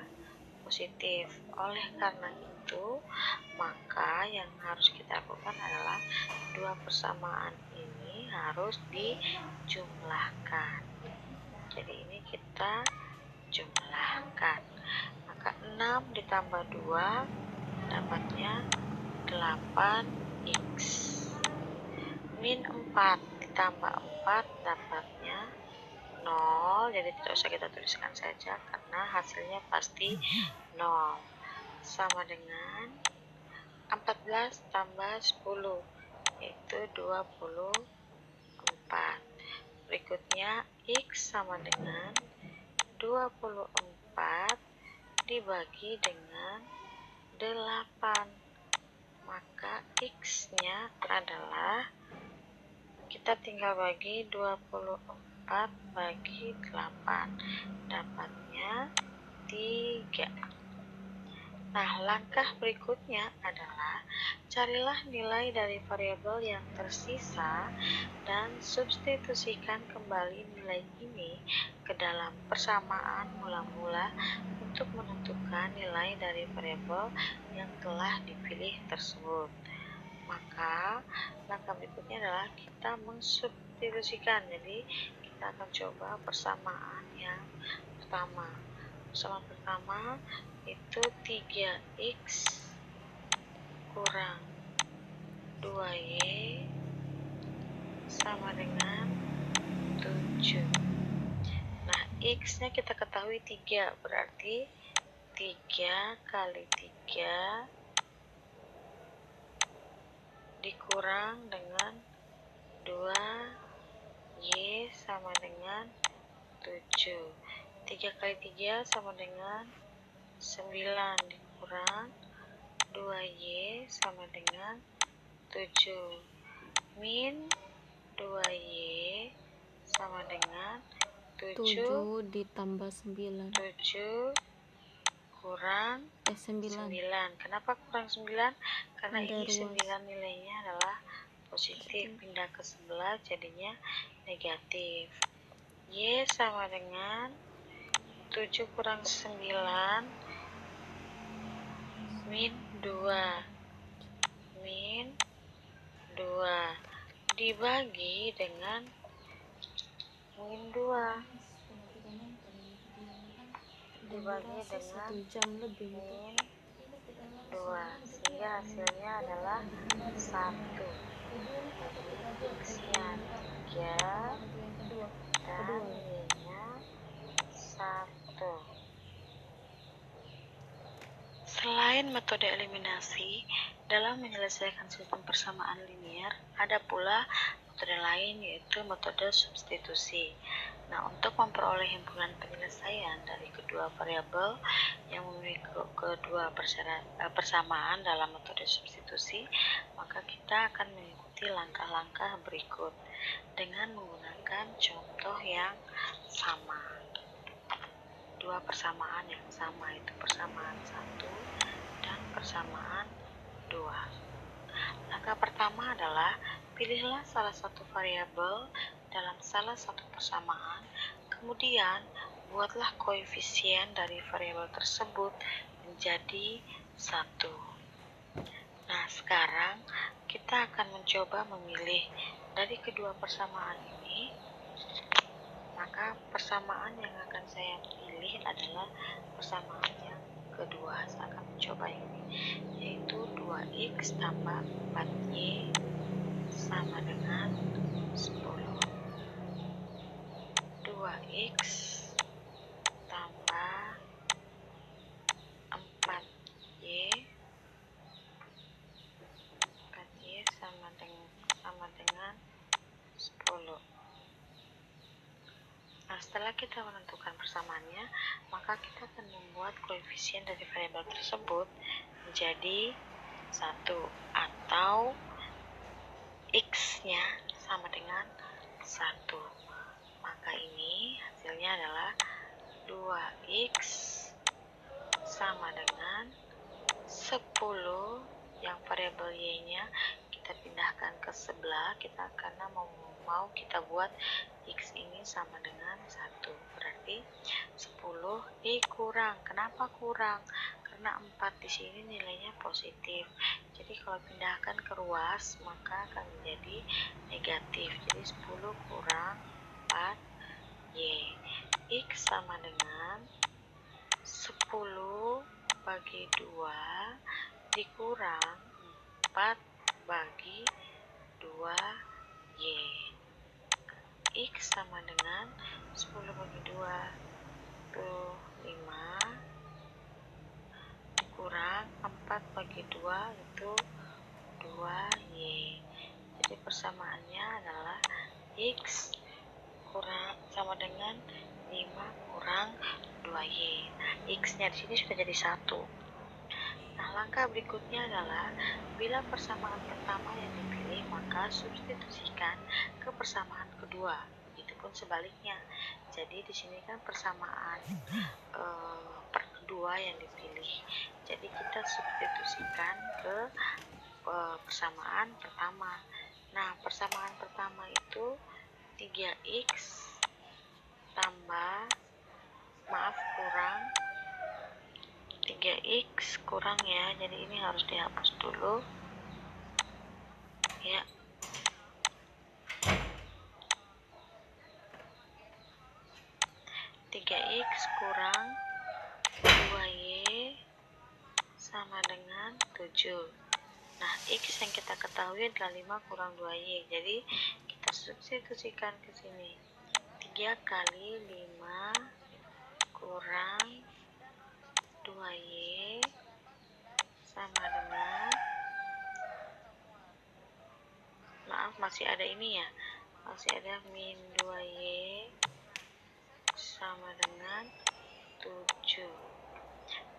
positif. Oleh karena itu, maka yang harus kita lakukan adalah dua persamaan ini harus dijumlahkan. Jadi ini kita jumlahkan. Maka 6 ditambah 2 dapatnya 8x. Min 4 ditambah 4 dapatnya 0. Jadi tidak usah kita tuliskan saja karena hasilnya pasti 0. Sama dengan 14 tambah 10 yaitu 24. Berikutnya x sama dengan 24 dibagi dengan 8. Maka x-nya adalah, kita tinggal bagi 24 bagi 8, dapatnya 3. Nah, langkah berikutnya adalah carilah nilai dari variabel yang tersisa dan substitusikan kembali nilai ini ke dalam persamaan mula-mula untuk menentukan nilai dari variabel yang telah dipilih tersebut. Maka, langkah berikutnya adalah kita mensubstitusikan. Jadi, kita akan coba persamaan yang pertama. Persamaan pertama itu 3x kurang 2y sama dengan 7. Nah, x-nya kita ketahui 3, berarti 3 kali 3 dikurang dengan 2y sama dengan 7. 3 kali 3 sama dengan 9 dikurang 2y sama dengan 7. Min 2y sama dengan 7 ditambah 9. 7 kurang 9. Kenapa kurang 9? Karena Ada ini ruas. 9 nilainya adalah positif, pindah ke sebelah jadinya negatif. Y sama dengan 7 kurang 9 min 2 dibagi dengan min 2 dibagi dengan 1 jam lebih. min 2 sehingga hasilnya adalah 1. Jadi x-nya 3 dan y-nya 1. Selain metode eliminasi, dalam menyelesaikan sistem persamaan linier, ada pula metode lain yaitu metode substitusi. Nah, untuk memperoleh himpunan penyelesaian dari kedua variabel yang memiliki kedua persamaan dalam metode substitusi, maka kita akan mengikuti langkah-langkah berikut dengan menggunakan contoh yang sama. Dua persamaan yang sama, itu persamaan 1 dan persamaan 2. Langkah pertama adalah pilihlah salah satu variabel dalam salah satu persamaan, kemudian buatlah koefisien dari variabel tersebut menjadi 1. Nah, sekarang kita akan mencoba memilih dari kedua persamaan ini. Maka persamaan yang akan saya pilih adalah persamaan yang kedua. Saya akan mencoba ini, yaitu 2x tambah 4y sama dengan 10. 2x tambah 4y sama dengan 10. Nah, setelah kita menentukan persamaannya, maka kita akan membuat koefisien dari variabel tersebut menjadi 1 atau x-nya sama dengan 1. Maka ini hasilnya adalah 2x sama dengan 10, yang variabel y-nya kita pindahkan ke sebelah karena mau kita buat x ini sama dengan 1. Berarti 10 dikurang. Kenapa kurang? Karena 4 di sini nilainya positif. Jadi kalau pindahkan ke ruas maka akan menjadi negatif. Jadi 10 kurang 4y. X sama dengan 10 bagi 2 dikurang 4 bagi 2y. X sama dengan 10 bagi 2 itu 5 dikurang 4 bagi 2 itu 2y. Jadi persamaannya adalah x kurang sama dengan 5 kurang 2y. Nah, x-nya di sini sudah jadi 1. Nah, langkah berikutnya adalah bila persamaan pertama yang dipilih, maka substitusikan ke persamaan kedua. Begitupun sebaliknya. Jadi di sini kan persamaan kedua yang dipilih. Jadi kita substitusikan ke persamaan pertama. Nah, persamaan pertama itu 3x kurang 3x kurang ya, jadi ini harus dihapus dulu ya. 3x kurang 2y sama dengan 7. Nah, x yang kita ketahui adalah 5 kurang 2y, jadi kita substitusikan ke sini. 3 kali 5 kurang 2y sama dengan, maaf masih ada ini ya, masih ada min 2y sama dengan 7.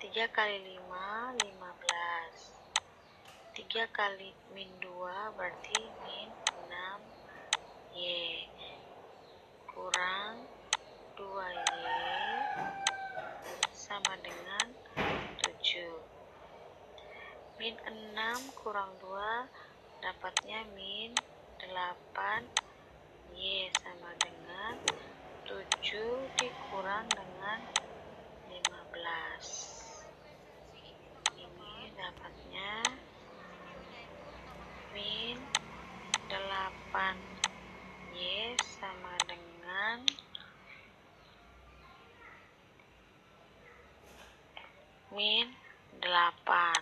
3 kali 5 15. 3 kali min 2 berarti min 6y kurang 2y sama dengan 7. Min 6 kurang 2 dapatnya min 8y sama dengan 7 dikurang dengan 15. Ini dapatnya min 8y sama dengan min 8.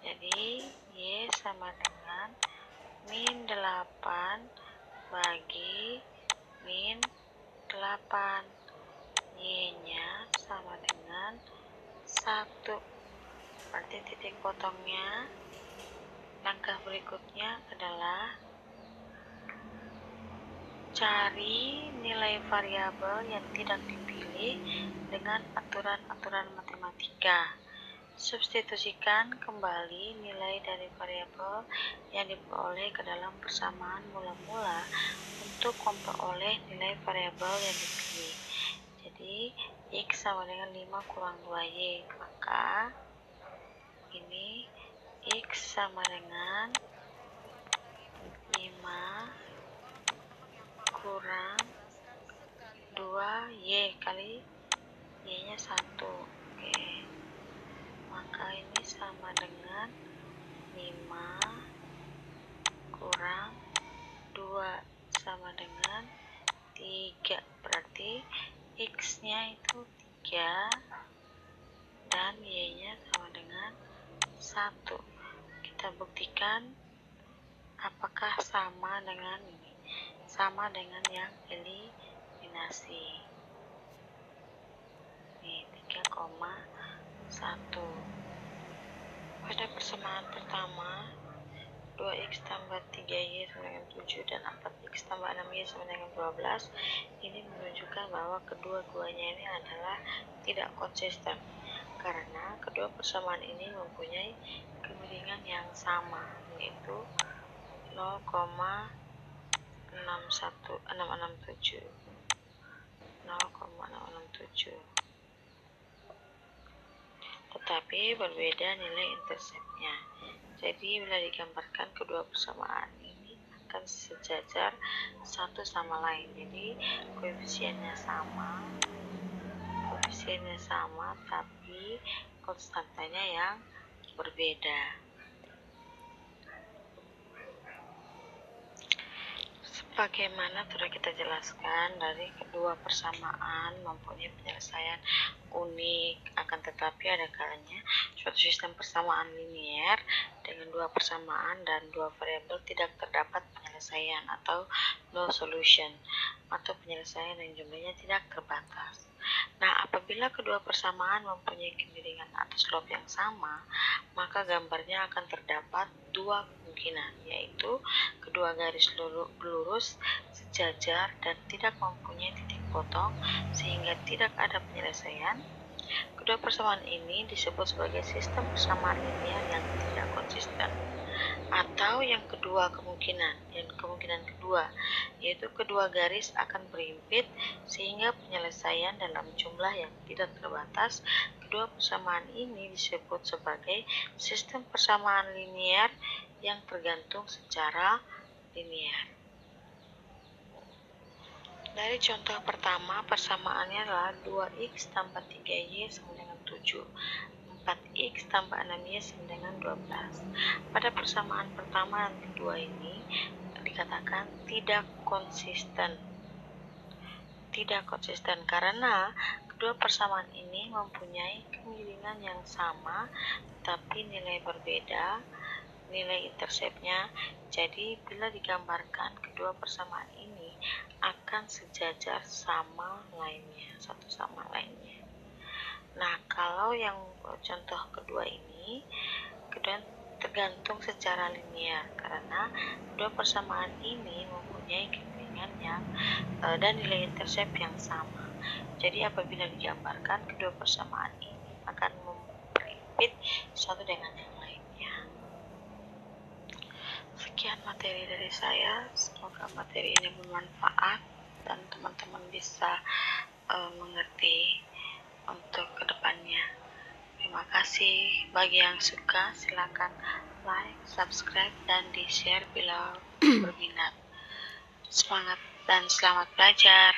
Jadi y sama dengan min 8 bagi min 8. Y-nya sama dengan 1. Berarti titik potongnya. Langkah berikutnya adalah Cari nilai variabel yang tidak dipilih dengan aturan-aturan matematika. Substitusikan kembali nilai dari variabel yang diperoleh ke dalam persamaan mula-mula untuk memperoleh nilai variabel yang dipilih. Jadi, X sama dengan 5 kurang 2Y. Maka, ini X sama dengan 5 kurang 2Y kali Y-nya 1. Oke. Maka ini sama dengan 5 kurang 2 sama dengan 3. Berarti X-nya itu 3 dan Y-nya sama dengan 1. Kita buktikan apakah sama dengan ini. Sama dengan yang eliminasi. Ini 3,1. Pada persamaan pertama, 2x tambah 3y sama dengan 7 dan 4x tambah 6y sama dengan 12. Ini menunjukkan bahwa kedua-duanya ini adalah tidak konsisten, karena kedua persamaan ini mempunyai kemiringan yang sama, yaitu 0,667. Tetapi berbeda nilai interseptnya. Jadi bila digambarkan kedua persamaan ini akan sejajar satu sama lain. Jadi koefisiennya sama tapi konstantanya yang berbeda. Sebagaimana sudah kita jelaskan, dari kedua persamaan mempunyai penyelesaian unik, akan tetapi ada kalanya suatu sistem persamaan linier dengan dua persamaan dan dua variabel tidak terdapat penyelesaian atau no solution, atau penyelesaian yang jumlahnya tidak terbatas. Nah, apabila kedua persamaan mempunyai kemiringan atau slope yang sama, maka gambarnya akan terdapat dua kemungkinan, yaitu kedua garis lurus sejajar dan tidak mempunyai titik potong sehingga tidak ada penyelesaian. Kedua persamaan ini disebut sebagai sistem persamaan linear yang tidak konsisten. Atau yang kedua kemungkinan kedua, yaitu kedua garis akan berhimpit sehingga penyelesaian dalam jumlah yang tidak terbatas. Kedua persamaan ini disebut sebagai sistem persamaan linear yang tergantung secara linear. Dari contoh pertama, persamaannya adalah 2x tambah 3y sama dengan 7. 4x tambah 6y sama dengan 12. Pada persamaan pertama dan kedua ini dikatakan tidak konsisten. Tidak konsisten karena kedua persamaan ini mempunyai kemiringan yang sama tetapi nilai berbeda, nilai interseptnya. Jadi bila digambarkan kedua persamaan ini akan sejajar satu sama lainnya. Nah, kalau yang contoh kedua ini tergantung secara linear karena kedua persamaan ini mempunyai kemiringan yang dan nilai intercept yang sama. Jadi apabila digambarkan kedua persamaan ini akan memperhimpit satu dengan yang lainnya. Sekian materi dari saya, semoga materi ini bermanfaat dan teman-teman bisa mengerti untuk kedepannya. Terima kasih. Bagi yang suka silakan like, subscribe, dan di-share bila berminat. Semangat dan selamat belajar.